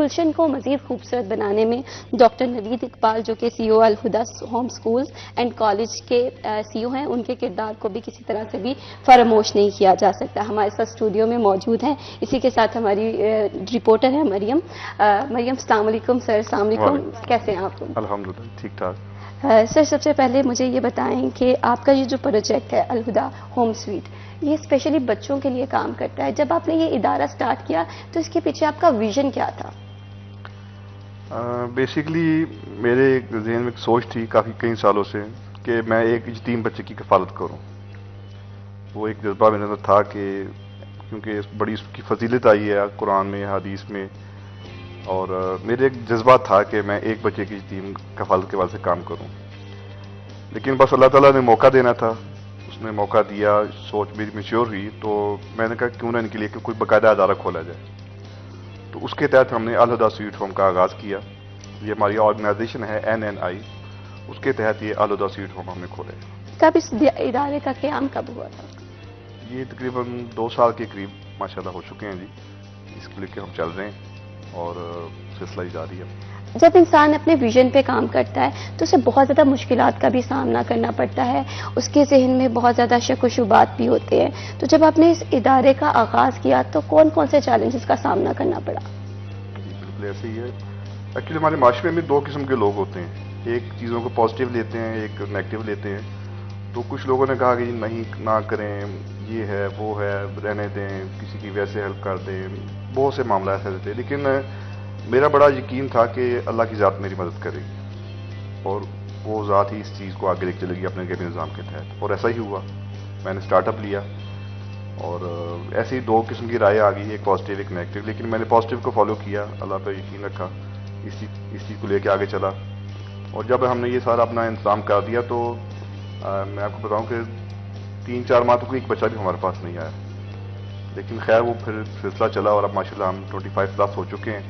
گلشن کو مزید خوبصورت بنانے میں ڈاکٹر نوید اقبال جو کہ سی او الہدا ہوم اسکولز اینڈ کالج کے سی او ہیں، ان کے کردار کو بھی کسی طرح سے بھی فراموش نہیں کیا جا سکتا. ہمارے ساتھ اسٹوڈیو میں موجود ہیں. اسی کے ساتھ ہماری رپورٹر ہے مریم. مریم السلام علیکم. سر السلام علیکم، کیسے ہیں آپ؟ الحمدللہ ٹھیک ٹھاک. سر سب سے پہلے مجھے یہ بتائیں کہ آپ کا یہ جو پروجیکٹ ہے الہدا ہوم سویٹ، یہ اسپیشلی بچوں کے لیے کام کرتا ہے. جب آپ نے یہ ادارہ سٹارٹ کیا تو اس کے پیچھے آپ کا ویژن کیا تھا؟ بیسیکلی میرے ذہن میں ایک سوچ تھی کئی سالوں سے کہ میں ایک یتیم بچے کی کفالت کروں. وہ ایک جذبہ میرے اندر تھا کہ کیونکہ بڑی اس کی فضیلت آئی ہے قرآن میں، حدیث میں، اور میرے ایک جذبہ تھا کہ میں ایک بچے کی یتیم کفالت کے بعد سے کام کروں. لیکن بس اللہ تعالیٰ نے موقع دینا تھا، اس نے موقع دیا، سوچ میری میچور ہوئی، تو میں نے کہا کیوں نہ ان کے لیے کہ کوئی باقاعدہ ادارہ کھولا جائے. تو اس کے تحت ہم نے الہدا سویٹ ہوم کا آغاز کیا. یہ ہماری آرگنائزیشن ہے NNI، اس کے تحت یہ الہدا سویٹ ہوم ہم نے کھولا ہے. کب اس ادارے کا قیام کب ہوا تھا؟ یہ تقریباً 2 سال کے قریب ماشاءاللہ ہو چکے ہیں جی. اس کو لے کے ہم چل رہے ہیں اور سلسلہ جاری ہے. جب انسان اپنے ویژن پہ کام کرتا ہے تو اسے بہت زیادہ مشکلات کا بھی سامنا کرنا پڑتا ہے، اس کے ذہن میں بہت زیادہ شک و شبہات بھی ہوتے ہیں. تو جب آپ نے اس ادارے کا آغاز کیا تو کون کون سے چیلنجز کا سامنا کرنا پڑا؟ بالکل ایسے ہی ہے. ایکچولی ہمارے معاشرے میں 2 قسم کے لوگ ہوتے ہیں، ایک چیزوں کو پازیٹیو لیتے ہیں، ایک نیگیٹو لیتے ہیں. تو کچھ لوگوں نے کہا کہ نہیں نہ کریں، یہ ہے وہ ہے، رہنے دیں، کسی کی ویسے ہیلپ کر دیں، بہت سے معاملات ایسے تھے. لیکن میرا بڑا یقین تھا کہ اللہ کی ذات میری مدد کرے گی اور وہ ذات ہی اس چیز کو آگے لے چلے گی اپنے غیبی نظام کے تحت. اور ایسا ہی ہوا. میں نے سٹارٹ اپ لیا اور ایسے ہی 2 قسم کی رائے آ گئی، ایک پازیٹیو ایک نیگیٹو. لیکن میں نے پازیٹیو کو فالو کیا، اللہ پہ یقین رکھا، اس چیز کو لے کے آگے چلا. اور جب ہم نے یہ سارا اپنا انتظام کر دیا تو میں آپ کو بتاؤں کہ 3-4 ماہ تک ایک بچہ بھی ہمارے پاس نہیں آیا. لیکن خیر وہ پھر سلسلہ چلا اور اب ماشاءاللہ ہم 25+ ہو چکے ہیں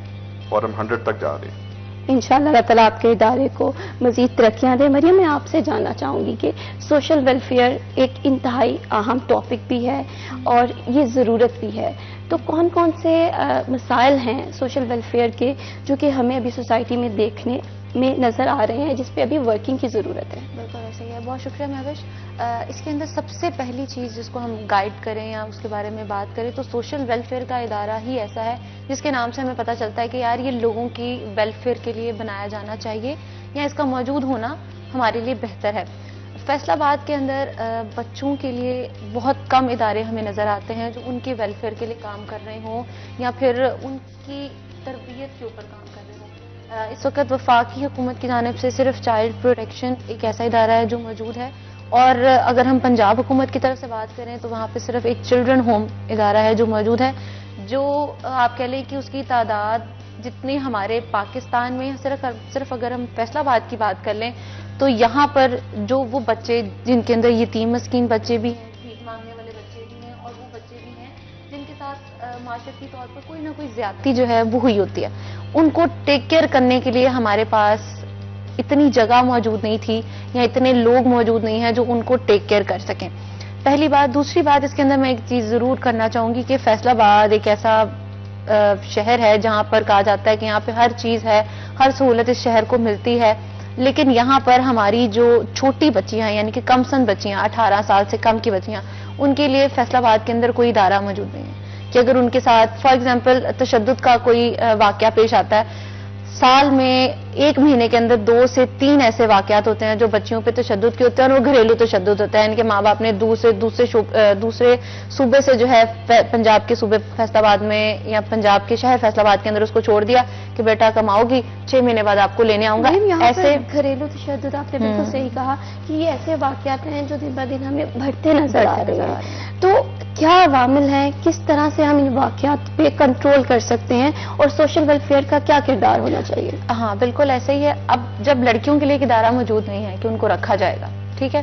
اور ہم 100 تک جا رہے ہیں. انشاءاللہ اللہ تعالیٰ آپ کے ادارے کو مزید ترقیاں دے. مریم میں آپ سے جاننا چاہوں گی کہ سوشل ویلفیئر ایک انتہائی اہم ٹاپک بھی ہے اور یہ ضرورت بھی ہے. تو کون کون سے مسائل ہیں سوشل ویلفیئر کے جو کہ ہمیں ابھی سوسائٹی میں دیکھنے میں نظر آ رہے ہیں جس پہ ابھی ورکنگ کی ضرورت ہے؟ بالکل ایسا ہی ہے. بہت شکریہ مہوش. اس کے اندر سب سے پہلی چیز جس کو ہم گائیڈ کریں یا اس کے بارے میں بات کریں تو سوشل ویلفیئر کا ادارہ ہی ایسا ہے جس کے نام سے ہمیں پتہ چلتا ہے کہ یار یہ لوگوں کی ویلفیئر کے لیے بنایا جانا چاہیے یا اس کا موجود ہونا ہمارے لیے بہتر ہے. فیصل آباد کے اندر بچوں کے لیے بہت کم ادارے ہمیں نظر آتے ہیں جو ان کے ویلفیئر کے لیے کام کر رہے ہوں یا پھر ان کی تربیت کے اوپر کام کر رہے ہوں. اس وقت وفاقی حکومت کی جانب سے صرف چائلڈ پروٹیکشن ایک ایسا ادارہ ہے جو موجود ہے، اور اگر ہم پنجاب حکومت کی طرف سے بات کریں تو وہاں پہ صرف ایک چلڈرن ہوم ادارہ ہے جو موجود ہے، جو آپ کہہ لیں کہ اس کی تعداد جتنی ہمارے پاکستان میں صرف اگر ہم فیصل آباد کی بات کر لیں تو یہاں پر جو وہ بچے جن کے اندر یتیم مسکین بچے بھی ہیں، بھیک مانگنے والے بچے بھی ہیں، اور وہ بچے بھی ہیں جن کے ساتھ معاشرتی طور پر کوئی نہ کوئی زیادتی جو ہے وہ ہوئی ہوتی ہے، ان کو ٹیک کیئر کرنے کے لیے ہمارے پاس اتنی جگہ موجود نہیں تھی یا اتنے لوگ موجود نہیں ہیں جو ان کو ٹیک کیئر کر سکیں. پہلی بات. دوسری بات، اس کے اندر میں ایک چیز ضرور کرنا چاہوں گی کہ فیصل آباد ایک ایسا شہر ہے جہاں پر کہا جاتا ہے کہ یہاں پہ ہر چیز ہے، ہر سہولت اس شہر کو ملتی ہے، لیکن یہاں پر ہماری جو چھوٹی بچیاں ہیں یعنی کہ کم سن بچیاں 18 سال سے کم کی بچیاں، ان کے لیے فیصل آباد کے اندر کوئی ادارہ موجود نہیں ہے کہ اگر ان کے ساتھ فار ایگزامپل تشدد کا کوئی واقعہ پیش آتا ہے، سال میں 1 مہینے کے اندر 2 سے 3 ایسے واقعات ہوتے ہیں جو بچیوں پہ تشدد کے ہوتے ہیں اور وہ گھریلو تشدد ہوتا ہے، یعنی کہ ماں باپ نے دوسرے صوبے سے جو ہے پنجاب کے صوبے فیصل آباد میں یا پنجاب کے شہر فیصل آباد کے اندر اس کو چھوڑ دیا کہ بیٹا کماؤ گی 6 مہینے بعد آپ کو لینے آؤں گا. ایسے گھریلو تشدد آپ نے بالکل صحیح کہا کہ یہ ایسے واقعات ہیں جو دن بہ دن ہمیں بڑھتے نظر آ رہے ہیں. تو کیا عوامل ہیں، کس طرح سے ہم ان واقعات پہ کنٹرول کر سکتے ہیں اور سوشل ویلفیئر کا کیا کردار ہونا چاہیے؟ ہاں بالکل ایسا ہی ہے. اب جب لڑکیوں کے لیے ایک ادارہ موجود نہیں ہے کہ ان کو رکھا جائے گا، ٹھیک ہے،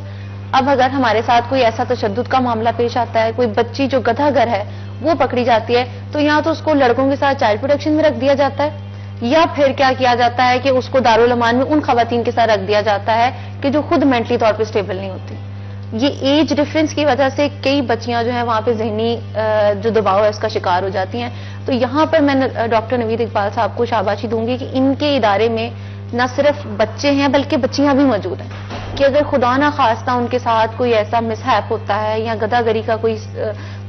اب اگر ہمارے ساتھ کوئی ایسا تشدد کا معاملہ پیش آتا ہے، کوئی بچی جو گدھا گر ہے وہ پکڑی جاتی ہے تو یا تو اس کو لڑکوں کے ساتھ چائلڈ پروٹیکشن میں رکھ دیا جاتا ہے یا پھر کیا کیا جاتا ہے کہ اس کو دارالمان میں ان خواتین کے ساتھ رکھ دیا جاتا ہے کہ جو خود مینٹلی طور پہ اسٹیبل نہیں ہوتی. یہ ایج ڈفرینس کی وجہ سے کئی بچیاں جو ہیں وہاں پہ ذہنی جو دباؤ ہے اس کا شکار ہو جاتی ہیں. تو یہاں پر میں ڈاکٹر نوید اقبال صاحب کو شاباشی دوں گی کہ ان کے ادارے میں نہ صرف بچے ہیں بلکہ بچیاں بھی موجود ہیں کہ اگر خدا نہ خواستہ ان کے ساتھ کوئی ایسا مس ہیپ ہوتا ہے یا گدا گری کا کوئی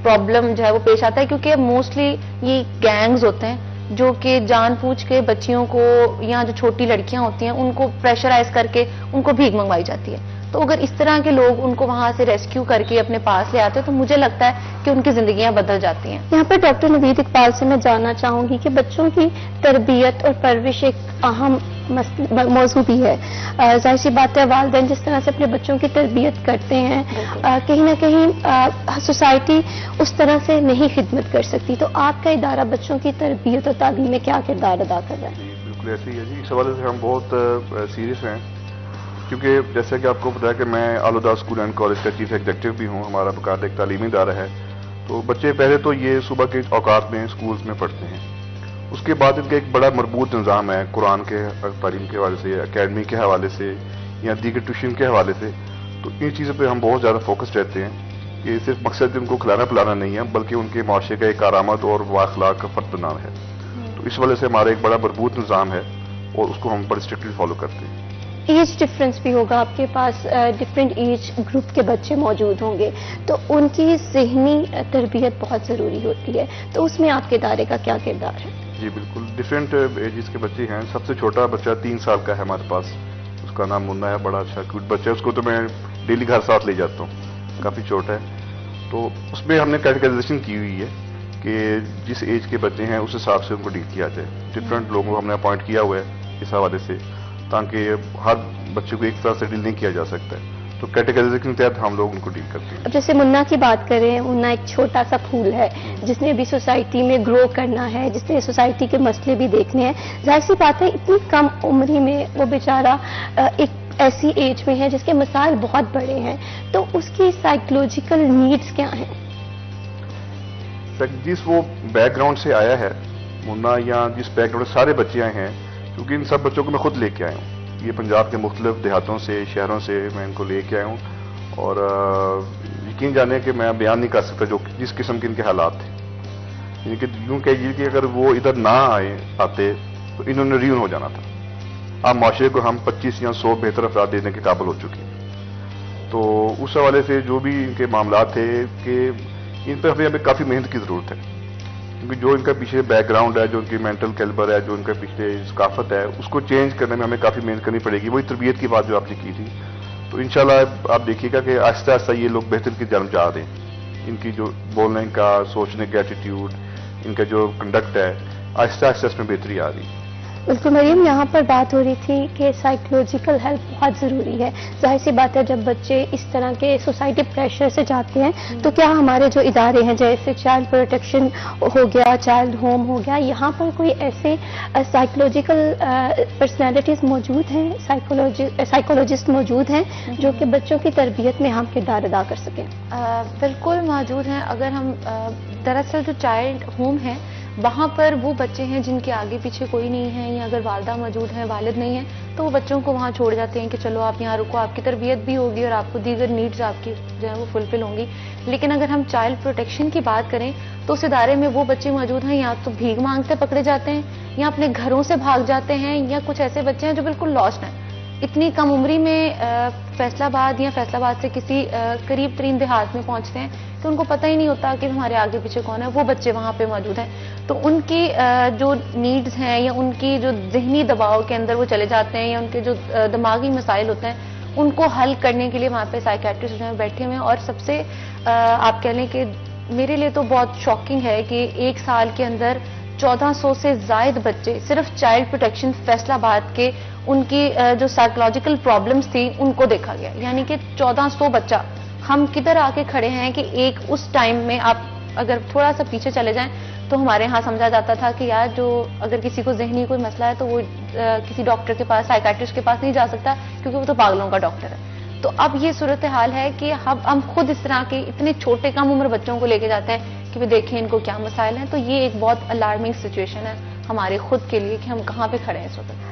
پرابلم جو ہے وہ پیش آتا ہے, کیونکہ موسٹلی یہ گینگز ہوتے ہیں جو کہ جان پوچھ کے بچیوں کو یا جو چھوٹی لڑکیاں ہوتی ہیں ان کو پریشرائز کر کے ان کو بھیک منگوائی جاتی ہے. تو اگر اس طرح کے لوگ ان کو وہاں سے ریسکیو کر کے اپنے پاس لے آتے ہیں تو مجھے لگتا ہے کہ ان کی زندگیاں بدل جاتی ہیں. یہاں پر ڈاکٹر نوید اقبال سے میں جاننا چاہوں گی کہ بچوں کی تربیت اور پرورش ایک اہم موضوع بھی ہے. ظاہر سی بات ہے والدین جس طرح سے اپنے بچوں کی تربیت کرتے ہیں کہیں نہ کہیں سوسائٹی اس طرح سے نہیں خدمت کر سکتی. تو آپ کا ادارہ بچوں کی تربیت اور تعلیم میں کیا کردار ادا کر رہا ہے؟ بالکل ایسے ہی ہے جی. اس حوالے سے ہم بہت سیریس ہیں کیونکہ جیسا کہ آپ کو پتا ہے کہ میں آلودہ اسکول اینڈ کالج کا چیف ایگزیکٹو بھی ہوں. ہمارا باقاعدہ ایک تعلیمی ادارہ ہے. تو بچے پہلے تو یہ صبح کے اوقات میں اسکولز میں پڑھتے ہیں. اس کے بعد ان کا ایک بڑا مربوط نظام ہے قرآن کے تعلیم کے حوالے سے, اکیڈمی کے حوالے سے یا دیگر ٹیوشن کے حوالے سے. تو ان چیزوں پہ ہم بہت زیادہ فوکس رہتے ہیں کہ صرف مقصد ان کو کھلانا پلانا نہیں ہے بلکہ ان کے معاشرے کا ایک کارآمد اور واخلاق کا فرد بنانا ہے. تو اس وجہ سے ہمارا ایک بڑا مربوط نظام ہے اور اس کو ہم بڑی اسٹرکٹلی فالو کرتے ہیں. ایج ڈفرینس بھی ہوگا, آپ کے پاس ڈفرینٹ ایج گروپ کے بچے موجود ہوں گے, تو ان کی ذہنی تربیت بہت ضروری ہوتی ہے. تو اس میں آپ کے ادارے کا کیا کردار ہے؟ جی بالکل, ڈفرینٹ ایجز کے بچے ہیں. سب سے چھوٹا بچہ 3 سال کا ہے ہمارے پاس, اس کا نام منا ہے. بڑا اچھا کیوٹ بچہ ہے, اس کو تو میں ڈیلی گھر ساتھ لے جاتا ہوں, کافی چھوٹا ہے. تو اس میں ہم نے کیٹیگرائزیشن کی ہوئی ہے کہ جس ایج کے بچے ہیں اس حساب سے ان کو ڈیل کیا جائے. ڈفرینٹ لوگوں کو ہم نے اپوائنٹ کیا ہوا ہے اس حوالے سے تاکہ ہر بچے کو ایک طرح سے ڈیل نہیں کیا جا سکتا ہے. تو کیٹیگرائزیشن کے تحت ہم لوگ ان کو ڈیل کرتے ہیں. اب جیسے منا کی بات کریں, منا ایک چھوٹا سا پھول ہے جس نے بھی سوسائٹی میں گرو کرنا ہے, جس نے سوسائٹی کے مسئلے بھی دیکھنے ہیں. ظاہر سی بات ہے اتنی کم عمری میں وہ بیچارہ ایک ایسی ایج میں ہے جس کے مسائل بہت بڑے ہیں. تو اس کی سائیکولوجیکل نیڈز کیا ہیں؟ جس وہ بیک گراؤنڈ سے آیا ہے منا, یا جس بیک گراؤنڈ سے سارے بچے آئے ہیں, کیونکہ ان سب بچوں کو میں خود لے کے آیا ہوں. یہ پنجاب کے مختلف دیہاتوں سے, شہروں سے میں ان کو لے کے آیا ہوں. اور یقین جانے کہ میں بیان نہیں کر سکتا جس قسم کے ان کے حالات تھے. یعنی کہ یوں کہیے کہ اگر وہ ادھر نہ آتے تو انہوں نے ریون ہو جانا تھا. اب معاشرے کو ہم 25 یا 100 بہتر افراد دینے کے قابل ہو چکے ہیں. تو اس حوالے سے جو بھی ان کے معاملات تھے کہ ان پہ ہمیں کافی محنت کی ضرورت ہے, کیونکہ جو ان کا پیچھے بیک گراؤنڈ ہے, جو ان کی مینٹل کیلبر ہے, جو ان کا پیچھے ثقافت ہے, اس کو چینج کرنے میں ہمیں کافی محنت کرنی پڑے گی. وہی تربیت کی بات جو آپ نے کی تھی. تو انشاءاللہ آپ دیکھیے گا کہ آہستہ آہستہ یہ لوگ بہتر کی جانب جا رہے ہیں. ان کی جو بولنے کا, سوچنے کا ایٹیٹیوڈ, ان کا جو کنڈکٹ ہے, آہستہ آہستہ اس میں بہتری آ رہی ہے. بالکل مریم, یہاں پر بات ہو رہی تھی کہ سائیکولوجیکل ہیلپ بہت ضروری ہے. ظاہر سی بات ہے جب بچے اس طرح کے سوسائٹی پریشر سے جاتے ہیں تو کیا ہمارے جو ادارے ہیں جیسے چائلڈ پروٹیکشن ہو گیا, چائلڈ ہوم ہو گیا, یہاں پر کوئی ایسے سائیکولوجیکل پرسنالٹیز موجود ہیں, سائیکولوجسٹ موجود ہیں جو کہ بچوں کی تربیت میں اہم کردار ادا کر سکیں؟ بالکل موجود ہیں. اگر ہم دراصل جو چائلڈ ہوم ہے وہاں پر وہ بچے ہیں جن کے آگے پیچھے کوئی نہیں ہے, یا اگر والدہ موجود ہیں, والد نہیں ہیں, تو وہ بچوں کو وہاں چھوڑ جاتے ہیں کہ چلو آپ یہاں رکو, آپ کی تربیت بھی ہوگی اور آپ کو دیگر نیڈز آپ کی جو ہے وہ فلفل ہوں گی. لیکن اگر ہم چائلڈ پروٹیکشن کی بات کریں تو اس ادارے میں وہ بچے موجود ہیں یا تو بھیک مانگتے پکڑے جاتے ہیں, یا اپنے گھروں سے بھاگ جاتے ہیں, یا کچھ ایسے بچے ہیں جو بالکل لاسٹ ہیں. اتنی کم عمری میں فیصلہ آباد یا فیصلہ آباد سے کسی قریب ترین دیہات میں پہنچتے ہیں تو ان کو پتہ ہی نہیں ہوتا کہ ہمارے آگے پیچھے کون ہے. وہ بچے وہاں پہ موجود ہیں. تو ان کی جو نیڈز ہیں یا ان کی جو ذہنی دباؤ کے اندر وہ چلے جاتے ہیں, یا ان کے جو دماغی مسائل ہوتے ہیں ان کو حل کرنے کے لیے وہاں پہ سائیکیٹرسٹ جو ہیں بیٹھے ہوئے ہیں. اور سب سے آپ کہہ لیں کہ میرے لیے تو بہت شاکنگ ہے کہ 1 سال کے اندر 1400 سے زائد بچے صرف چائلڈ پروٹیکشن فیصلہ آباد کے ان کی جو سائیکولوجیکل پرابلمس تھی ان کو دیکھا گیا. یعنی کہ 1400 بچہ. ہم کدھر آ کے کھڑے ہیں کہ ایک اس ٹائم میں آپ اگر تھوڑا سا پیچھے چلے جائیں تو ہمارے ہاں سمجھا جاتا تھا کہ یار جو اگر کسی کو ذہنی کوئی مسئلہ ہے تو وہ کسی ڈاکٹر کے پاس, سائیکیٹرسٹ کے پاس نہیں جا سکتا کیونکہ وہ تو پاگلوں کا ڈاکٹر ہے. تو اب یہ صورتحال ہے کہ ہم خود اس طرح کے اتنے چھوٹے کم عمر بچوں کو لے کے جاتے ہیں کہ وہ دیکھیں ان کو کیا مسائل ہیں. تو یہ ایک بہت الارمنگ سچویشن ہے. ہمارے خود کے لیے کہ ہم کہاں پہ کھڑے ہیں اس وقت؟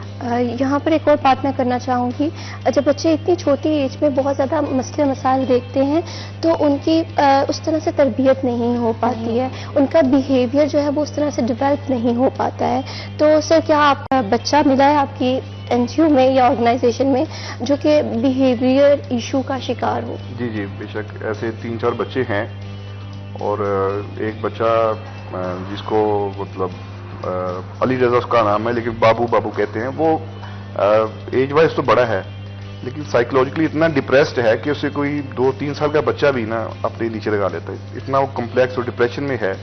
یہاں پر ایک اور بات میں کرنا چاہوں گی. جب بچے اتنی چھوٹی ایج میں بہت زیادہ مسئلے مسائل دیکھتے ہیں تو ان کی اس طرح سے تربیت نہیں ہو پاتی ہے, ان کا بیہیویئر جو ہے وہ اس طرح سے ڈیولپ نہیں ہو پاتا ہے. تو سر کیا آپ کا بچہ ملا ہے آپ کی این جی او میں یا آرگنائزیشن میں جو کہ بیہیویئر ایشو کا شکار ہو؟ جی جی بے شک, ایسے 3-4 بچے ہیں, اور ایک بچہ جس کو مطلب علی رضا اس کا نام ہے, لیکن بابو بابو کہتے ہیں. وہ ایج وائز تو بڑا ہے, لیکن سائیکولوجیکلی اتنا ڈپریسڈ ہے کہ اسے کوئی 2-3 سال کا بچہ بھی نا اپنے نیچے لگا لیتا ہے. اتنا وہ کمپلیکس اور ڈپریشن میں ہے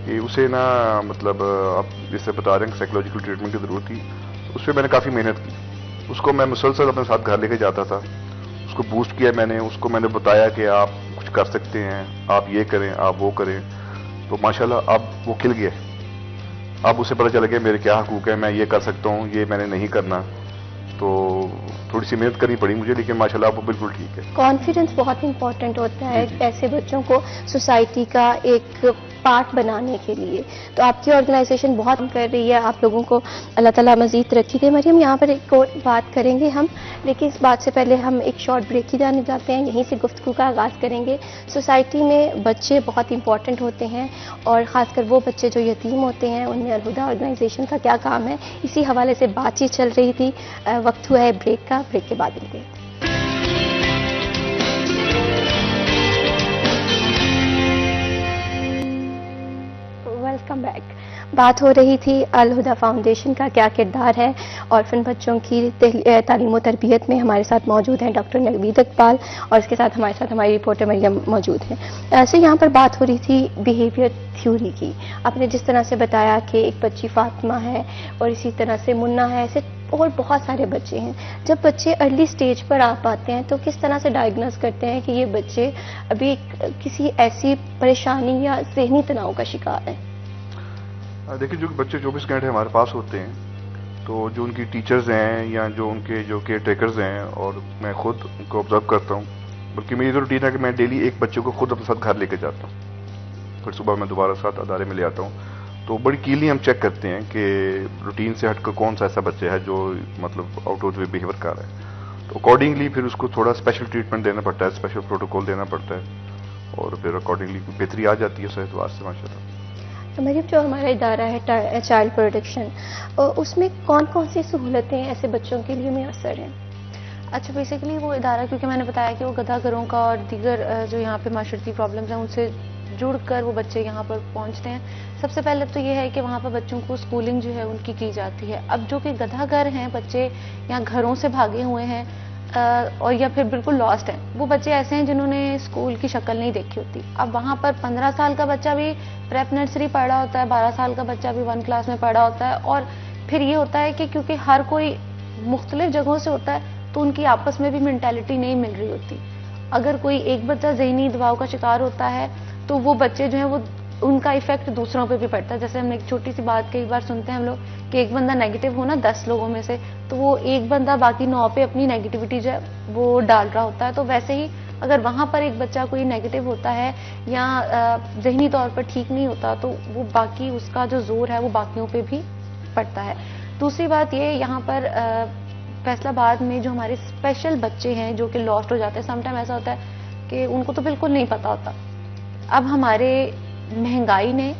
کہ اسے نا مطلب آپ جس سے بتا رہے ہیں کہ سائیکولوجیکل ٹریٹمنٹ کی ضرورت تھی. اس پہ میں نے کافی محنت کی. اس کو میں مسلسل اپنے ساتھ گھر لے کے جاتا تھا, اس کو بوسٹ کیا میں نے, اس کو میں نے بتایا کہ آپ کچھ کر سکتے ہیں, آپ یہ کریں, آپ وہ کریں. تو ماشاءاللہ اب وہ کھل گیا. اب اسے پتہ چل گیا میرے کیا حقوق ہیں, میں یہ کر سکتا ہوں, یہ میں نے نہیں کرنا. تو تھوڑی سی محنت کرنی پڑی مجھے, لیکن ماشاءاللہ اب وہ بالکل ٹھیک ہے. کانفیڈنس بہت امپورٹنٹ ہوتا ہے ایسے بچوں کو سوسائٹی کا ایک پارٹ بنانے کے لیے. تو آپ کی آرگنائزیشن بہت کر رہی ہے, آپ لوگوں کو اللہ تعالیٰ مزید ترقی دے. مریم یہاں پر ایک اور بات کریں گے ہم, لیکن اس بات سے پہلے ہم ایک شارٹ بریک کی جانب جاتے ہیں. یہیں سے گفتگو کا آغاز کریں گے. سوسائٹی میں بچے بہت امپورٹنٹ ہوتے ہیں, اور خاص کر وہ بچے جو یتیم ہوتے ہیں, ان میں الہدیٰ آرگنائزیشن کا کیا کام ہے, اسی حوالے سے بات چیت چل رہی تھی. وقت ہوا ہے بریک کا, بریک کے بعد ملتے ہیں. Welcome back. بات ہو رہی تھی الہدیٰ فاؤنڈیشن کا کیا کردار ہے orphan بچوں کی تعلیم و تربیت میں. ہمارے ساتھ موجود ہیں ڈاکٹر نوید اقبال, اور اس کے ساتھ ہمارے ساتھ ہماری رپورٹر مریم موجود ہیں. ایسے یہاں پر بات ہو رہی تھی بیہیویئر تھیوری کی. آپ نے جس طرح سے بتایا کہ ایک بچی فاطمہ ہے, اور اسی طرح سے منا ہے, ایسے اور بہت سارے بچے ہیں. جب بچے ارلی سٹیج پر آ پاتے ہیں تو کس طرح سے ڈائگنوز کرتے ہیں کہ یہ بچے ابھی کسی ایسی پریشانی یا ذہنی تناؤ کا شکار ہیں؟ دیکھیں, جو بچے 24 گھنٹے ہمارے پاس ہوتے ہیں, تو جو ان کی ٹیچرز ہیں یا جو ان کے جو کیئر ٹیکرز ہیں, اور میں خود ان کو آبزرو کرتا ہوں, بلکہ میری تو روٹین ہے کہ میں ڈیلی ایک بچے کو خود اپنے ساتھ گھر لے کے جاتا ہوں, پھر صبح میں دوبارہ ساتھ ادارے میں لے آتا ہوں. تو بڑی کیلی ہم چیک کرتے ہیں کہ روٹین سے ہٹ کر کون سا ایسا بچہ ہے جو مطلب آؤٹ آف وے بیہیویئر کر رہا ہے. تو اکارڈنگلی پھر اس کو تھوڑا اسپیشل ٹریٹمنٹ دینا پڑتا ہے, اسپیشل پروٹوکول دینا پڑتا ہے, اور پھر اکارڈنگلی بہتری آ جاتی ہے اس اعتبار سے ماشاءاللہ. مریم, جو ہمارا ادارہ ہے چائلڈ پروٹیکشن, اس میں کون کون سی سہولتیں ایسے بچوں کے لیے میسر ہیں؟ اچھا, بیسیکلی وہ ادارہ, کیونکہ میں نے بتایا کہ وہ گدھا گھروں کا اور دیگر جو یہاں پہ معاشرتی پرابلمز ہیں ان سے جڑ کر وہ بچے یہاں پر پہنچتے ہیں. سب سے پہلے تو یہ ہے کہ وہاں پر بچوں کو اسکولنگ جو ہے ان کی جاتی ہے. اب جو کہ گدھا گھر ہیں, بچے یہاں گھروں سے بھاگے ہوئے ہیں اور یا پھر بالکل لاسٹ ہیں, وہ بچے ایسے ہیں جنہوں نے اسکول کی شکل نہیں دیکھی ہوتی. اب وہاں پر 15 سال کا بچہ بھی پریپ نرسری پڑھا ہوتا ہے, 12 سال کا بچہ بھی 1 کلاس میں پڑھا ہوتا ہے, اور پھر یہ ہوتا ہے کہ کیونکہ ہر کوئی مختلف جگہوں سے ہوتا ہے تو ان کی آپس میں بھی مینٹیلٹی نہیں مل رہی ہوتی. اگر کوئی ایک بچہ ذہنی دباؤ کا شکار ہوتا ہے تو وہ بچے جو ہیں وہ ان کا ایفیکٹ دوسروں پہ بھی پڑتا ہے. جیسے ہم نے ایک چھوٹی سی بات کئی بار سنتے ہیں ہم لوگ کہ ایک بندہ نیگیٹو ہونا 10 لوگوں میں سے, تو وہ ایک بندہ باقی 9 پہ اپنی نیگیٹیوٹی جو ہے وہ ڈال رہا ہوتا ہے. تو ویسے ہی اگر وہاں پر ایک بچہ کوئی نیگیٹو ہوتا ہے یا ذہنی طور پر ٹھیک نہیں ہوتا تو وہ باقی اس کا جو زور ہے وہ باقیوں پہ بھی پڑتا ہے. دوسری بات یہ, یہاں پر فیصل آباد میں جو ہمارے اسپیشل بچے ہیں جو کہ لاسٹ ہو جاتے ہیں, سم ٹائم ایسا ہوتا ہے کہ ان کو تو بالکل نہیں پتا ہوتا. اب ہمارے مہنگائی نے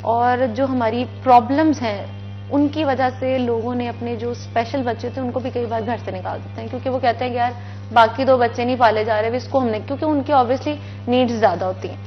اور جو ہماری پرابلمز ہیں ان کی وجہ سے لوگوں نے اپنے جو اسپیشل بچے تھے ان کو بھی کئی بار گھر سے نکال دیتے ہیں, کیونکہ وہ کہتے ہیں کہ یار باقی 2 بچے نہیں پالے جا رہے, اس کو ہم نے, کیونکہ ان کی آبویسلی نیڈز زیادہ ہوتی ہیں.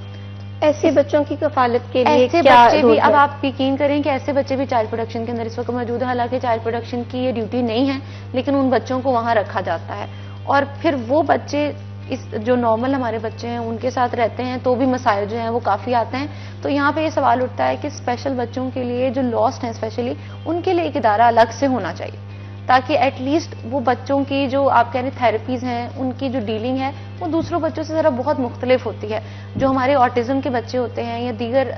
ایسے بچوں کی کفالت کے لیے ایسے بچے بھی, اب آپ یقین کریں کہ ایسے بچے بھی چائلڈ پروٹیکشن کے اندر اس وقت موجود ہیں. حالانکہ چائلڈ پروٹیکشن کی یہ ڈیوٹی نہیں ہے, لیکن ان بچوں کو وہاں رکھا جاتا ہے. اور پھر وہ بچے اس جو نارمل ہمارے بچے ہیں ان کے ساتھ رہتے ہیں تو بھی مسائل جو ہیں وہ کافی آتے ہیں. تو یہاں پہ یہ سوال اٹھتا ہے کہ اسپیشل بچوں کے لیے جو لاسٹ ہیں اسپیشلی ان کے لیے ایک ادارہ الگ سے ہونا چاہیے, تاکہ ایٹ لیسٹ وہ بچوں کی جو آپ کہہ رہے ہیں تھراپیز ہیں ان کی جو ڈیلنگ ہے وہ دوسروں بچوں سے ذرا بہت مختلف ہوتی ہے. جو ہمارے آٹزم کے بچے ہوتے ہیں یا دیگر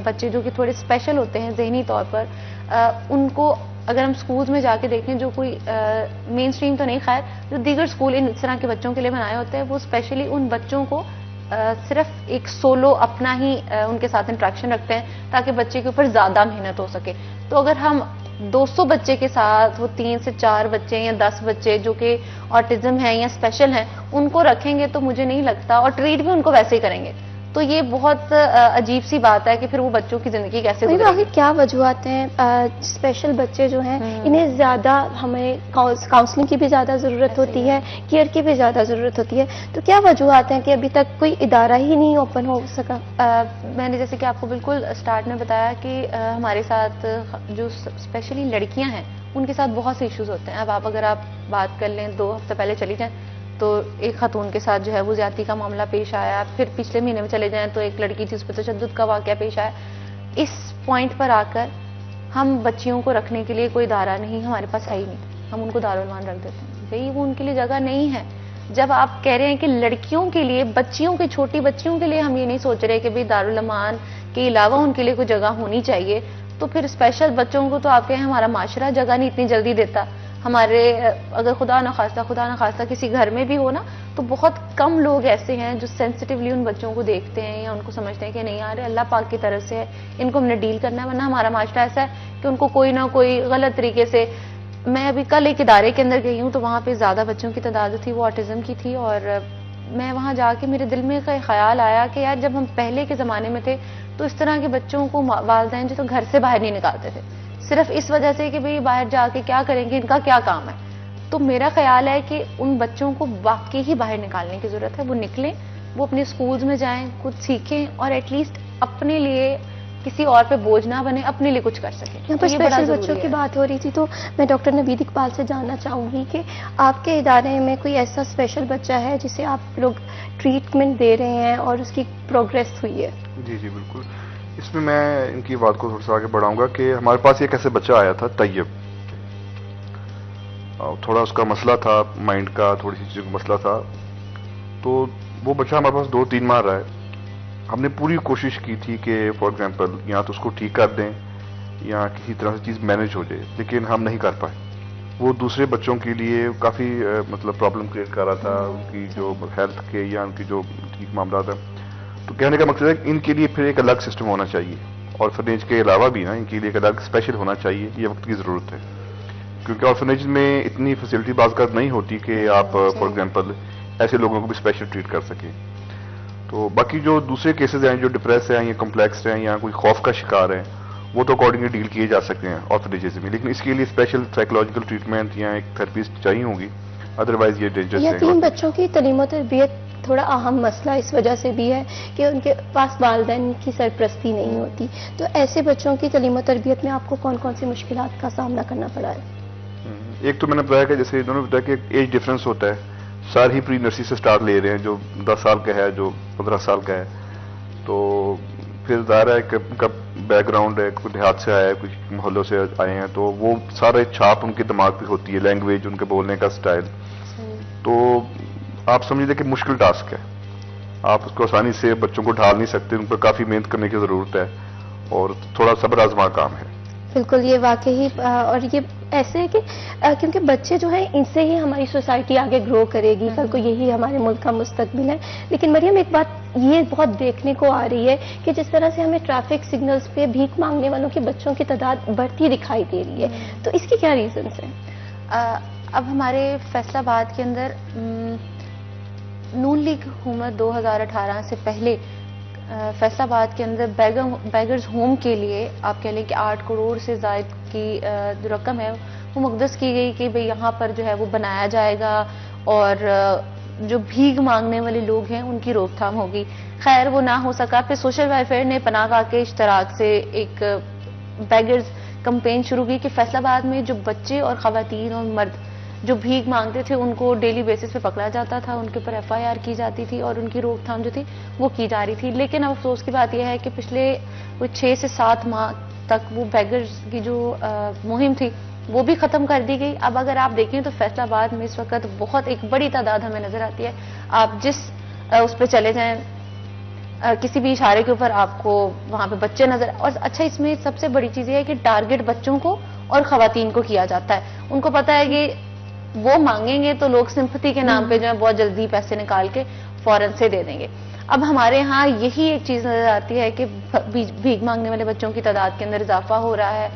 بچے جو کہ تھوڑے اسپیشل ہوتے ہیں ذہنی طور پر, ان کو اگر ہم سکولز میں جا کے دیکھیں جو کوئی مین سٹریم تو نہیں, خیر جو دیگر سکول ان طرح کے بچوں کے لیے بنائے ہوتے ہیں وہ اسپیشلی ان بچوں کو صرف ایک سولو اپنا ہی ان کے ساتھ انٹریکشن رکھتے ہیں تاکہ بچے کے اوپر زیادہ محنت ہو سکے. تو اگر ہم 200 بچے کے ساتھ وہ 3 سے 4 بچے یا 10 بچے جو کہ آٹزم ہیں یا اسپیشل ہیں ان کو رکھیں گے تو مجھے نہیں لگتا, اور ٹریٹ بھی ان کو ویسے ہی کریں گے, تو یہ بہت عجیب سی بات ہے کہ پھر وہ بچوں کی زندگی کیسے گزرے گی. کیا وجوہات ہیں اسپیشل بچے جو ہیں انہیں زیادہ ہمیں کاؤنسلنگ کی بھی زیادہ ضرورت ہوتی ہے, کیئر کی بھی زیادہ ضرورت ہوتی ہے, تو کیا وجوہات ہیں کہ ابھی تک کوئی ادارہ ہی نہیں اوپن ہو سکا؟ میں نے جیسے کہ آپ کو بالکل اسٹارٹ میں بتایا کہ ہمارے ساتھ جو اسپیشلی لڑکیاں ہیں ان کے ساتھ بہت سے ایشوز ہوتے ہیں. اب اگر آپ بات کر لیں 2 ہفتے پہلے چلی جائیں تو ایک خاتون کے ساتھ جو ہے وہ زیادتی کا معاملہ پیش آیا, پھر پچھلے مہینے میں چلے جائیں تو ایک لڑکی تھی اس پہ تشدد کا واقعہ پیش آیا. اس پوائنٹ پر آ کر ہم بچیوں کو رکھنے کے لیے کوئی ادارہ نہیں ہمارے پاس ہے ہی نہیں, ہم ان کو دارالمان رکھ دیتے ہیں. بھئی وہ ان کے لیے جگہ نہیں ہے. جب آپ کہہ رہے ہیں کہ لڑکیوں کے لیے, بچیوں کے, چھوٹی بچیوں کے لیے ہم یہ نہیں سوچ رہے کہ بھئی دارالمان کے علاوہ ان کے لیے کوئی جگہ ہونی چاہیے, تو پھر اسپیشل بچوں کو تو آپ کہیں ہمارا معاشرہ جگہ نہیں اتنی جلدی دیتا. ہمارے اگر خدا نخواستہ کسی گھر میں بھی ہو نا تو بہت کم لوگ ایسے ہیں جو سینسٹیولی ان بچوں کو دیکھتے ہیں یا ان کو سمجھتے ہیں کہ نہیں یار اللہ پاک کی طرف سے ہے, ان کو ہم نے ڈیل کرنا ہے. ورنہ ہمارا معاشرہ ایسا ہے کہ ان کو کوئی نہ کوئی غلط طریقے سے. میں ابھی کل ایک ادارے کے اندر گئی ہوں تو وہاں پہ زیادہ بچوں کی تعداد تھی وہ آٹزم کی تھی, اور میں وہاں جا کے میرے دل میں خیال آیا کہ یار جب ہم پہلے کے زمانے میں تھے تو اس طرح کے بچوں کو والدین جو تو گھر سے باہر نہیں نکالتے تھے صرف اس وجہ سے کہ بھئی باہر جا کے کیا کریں گے, ان کا کیا کام ہے. تو میرا خیال ہے کہ ان بچوں کو واقعی ہی باہر نکالنے کی ضرورت ہے. وہ نکلیں, وہ اپنے سکولز میں جائیں, کچھ سیکھیں, اور ایٹ لیسٹ اپنے لیے کسی اور پہ بوجھ نہ بنے, اپنے لیے کچھ کر سکیں. یہاں پر اسپیشل بچوں کی بات ہو رہی تھی تو میں ڈاکٹر نوید اقبال سے جاننا چاہوں گی کہ آپ کے ادارے میں کوئی ایسا اسپیشل بچہ ہے جسے آپ لوگ ٹریٹمنٹ دے رہے ہیں اور اس کی پروگریس ہوئی ہے؟ جی جی بالکل. اس میں ان کی بات کو تھوڑا سا آگے بڑھاؤں گا کہ ہمارے پاس ایک ایسے بچہ آیا تھا طیب, تھوڑا اس کا مسئلہ تھا مائنڈ کا, تھوڑی سی چیزوں کا مسئلہ تھا. تو وہ بچہ ہمارے پاس 2-3 ماہ رہا ہے. ہم نے پوری کوشش کی تھی کہ فار ایگزامپل یا تو اس کو ٹھیک کر دیں یا کسی طرح سے چیز مینج ہو جائے, لیکن ہم نہیں کر پائے. وہ دوسرے بچوں کے لیے کافی مطلب پرابلم کریٹ کر رہا تھا, ان کی جو ہیلتھ کے یا ان کی جو ٹھیک معاملات ہیں. تو کہنے کا مقصد ہے کہ ان کے لیے پھر ایک الگ سسٹم ہونا چاہیے, آرفنیج کے علاوہ بھی نا ان کے لیے ایک الگ اسپیشل ہونا چاہیے. یہ وقت کی ضرورت ہے کیونکہ آرفنیج میں اتنی فیسلٹی بعض کا نہیں ہوتی کہ آپ فار ایگزامپل ایسے لوگوں کو بھی اسپیشل ٹریٹ کر سکیں. تو باقی جو دوسرے کیسز ہیں جو ڈپریس ہیں یا کمپلیکس ہیں یا کوئی خوف کا شکار ہیں وہ تو اکارڈنگلی ڈیل کیے جا سکتے ہیں آرفنیجز میں, لیکن اس کے لیے اسپیشل سائیکولوجیکل ٹریٹمنٹ یا ایک تھراپسٹ چاہیے ہوگی, ادروائز یہ ڈینجرس ہے. یتیم بچوں کی تعلیم و تربیت تھوڑا اہم مسئلہ اس وجہ سے بھی ہے کہ ان کے پاس والدین کی سرپرستی نہیں ہوتی. تو ایسے بچوں کی تعلیم و تربیت میں آپ کو کون کون سی مشکلات کا سامنا کرنا پڑا ہے؟ ایک تو میں نے بتایا کہ جیسے انہوں نے بتایا کہ ایج ڈفرینس ہوتا ہے, سارے ہی پری نرسری سے سٹارٹ لے رہے ہیں, جو 10 سال کا ہے, جو 15 سال کا ہے. تو پھر ظاہر ہے کہ ان کا بیک گراؤنڈ ہے, کوئی دیہات سے آیا ہے, کچھ محلوں سے آئے ہیں, تو وہ سارے چھاپ ان کے دماغ پہ ہوتی ہے, لینگویج, ان کے بولنے کا سٹائل. تو آپ سمجھتے کہ مشکل ٹاسک ہے, آپ اس کو آسانی سے بچوں کو ڈھال نہیں سکتے, ان پر کافی محنت کرنے کی ضرورت ہے اور تھوڑا صبر آزما کام ہے. بالکل, یہ واقعی اور یہ ایسے ہے کہ کیونکہ بچے جو ہیں ان سے ہی ہماری سوسائٹی آگے گرو کرے گی, کل کو یہی ہمارے ملک کا مستقبل ہے. لیکن مریم ایک بات یہ بہت دیکھنے کو آ رہی ہے کہ جس طرح سے ہمیں ٹریفک سگنلز پہ بھیک مانگنے والوں کے بچوں کی تعداد بڑھتی دکھائی دے رہی ہے, تو اس کی کیا ریزنس ہیں؟ اب ہمارے فیصل آباد کے اندر نون لیگ حکومت 2018 سے پہلے فیصل آباد کے اندر بیگرز ہوم کے لیے آپ کہہ لیں کہ 8 کروڑ سے زائد کی جو رقم ہے وہ مقدس کی گئی کہ بھئی یہاں پر جو ہے وہ بنایا جائے گا اور جو بھیک مانگنے والے لوگ ہیں ان کی روک تھام ہوگی. خیر وہ نہ ہو سکا. پھر سوشل ویلفیئر نے پناہ گاہ کے اشتراک سے ایک بیگرز کمپین شروع کی کہ فیصل آباد میں جو بچے اور خواتین اور مرد جو بھیک مانگتے تھے ان کو ڈیلی بیسس پہ پکڑا جاتا تھا, ان کے اوپر FIR کی جاتی تھی اور ان کی روک تھام جو تھی وہ کی جا رہی تھی. لیکن اب افسوس کی بات یہ ہے کہ پچھلے 6 سے 7 ماہ تک وہ بیگرز کی جو مہم تھی وہ بھی ختم کر دی گئی. اب اگر آپ دیکھیں تو فیصل آباد میں اس وقت بہت ایک بڑی تعداد ہمیں نظر آتی ہے. آپ جس اس پہ چلے جائیں کسی بھی اشارے کے اوپر آپ کو وہاں پہ بچے نظر. اور اچھا اس میں سب سے بڑی چیز یہ ہے کہ ٹارگٹ بچوں کو اور خواتین کو کیا جاتا ہے. ان کو پتا ہے کہ وہ مانگیں گے تو لوگ سمپتھی کے نام پہ جو ہے بہت جلدی پیسے نکال کے فوراً سے دے دیں گے. اب ہمارے ہاں یہی ایک چیز نظر آتی ہے کہ بھیک مانگنے والے بچوں کی تعداد کے اندر اضافہ ہو رہا ہے،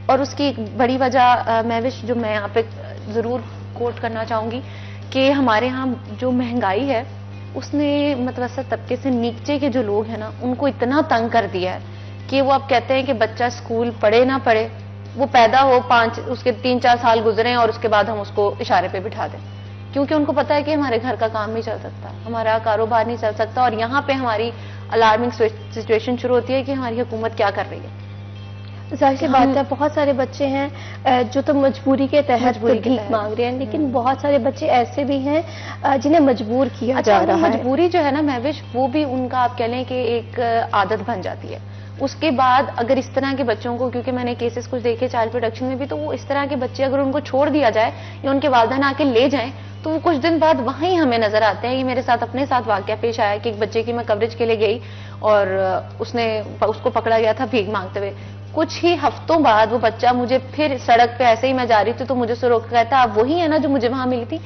اور اس کی ایک بڑی وجہ مہوش جو میں یہاں پہ ضرور کوٹ کرنا چاہوں گی کہ ہمارے ہاں جو مہنگائی ہے اس نے متوسط طبقے سے نیچے کے جو لوگ ہیں نا ان کو اتنا تنگ کر دیا ہے کہ وہ اب کہتے ہیں کہ بچہ اسکول پڑھے نہ پڑھے، وہ پیدا ہو اس کے 3-4 سال گزرے اور اس کے بعد ہم اس کو اشارے پہ بٹھا دیں، کیونکہ ان کو پتا ہے کہ ہمارے گھر کا کام نہیں چل سکتا، ہمارا کاروبار نہیں چل سکتا، اور یہاں پہ ہماری الارمنگ سچویشن شروع ہوتی ہے کہ ہماری حکومت کیا کر رہی ہے۔ ظاہر سی بات ہے بہت سارے بچے ہیں جو تو مجبوری کے تحت بھیک مانگ رہے ہیں، لیکن بہت سارے بچے ایسے بھی ہیں جنہیں مجبور کیا جا رہا ہے۔ مجبوری جو ہے نا مہوش، وہ بھی ان کا آپ کہہ لیں کہ ایک عادت بن جاتی ہے۔ اس کے بعد اگر اس طرح کے بچوں کو، کیونکہ میں نے کیسز کچھ دیکھے چائلڈ پروٹیکشن میں بھی، تو وہ اس طرح کے بچے اگر ان کو چھوڑ دیا جائے یا ان کے والدین آ کے لے جائیں تو وہ کچھ دن بعد وہیں ہمیں نظر آتے ہیں۔ یہ میرے ساتھ اپنے ساتھ واقعہ پیش آیا کہ ایک بچے کی میں کوریج کے لیے گئی اور اس کو پکڑا گیا تھا بھیک مانگتے ہوئے۔ کچھ ہی ہفتوں بعد وہ بچہ مجھے پھر سڑک پہ ایسے ہی میں جا رہی تھی تو مجھے سے روک کہتا آپ وہی ہے نا جو مجھے وہاں ملی تھی۔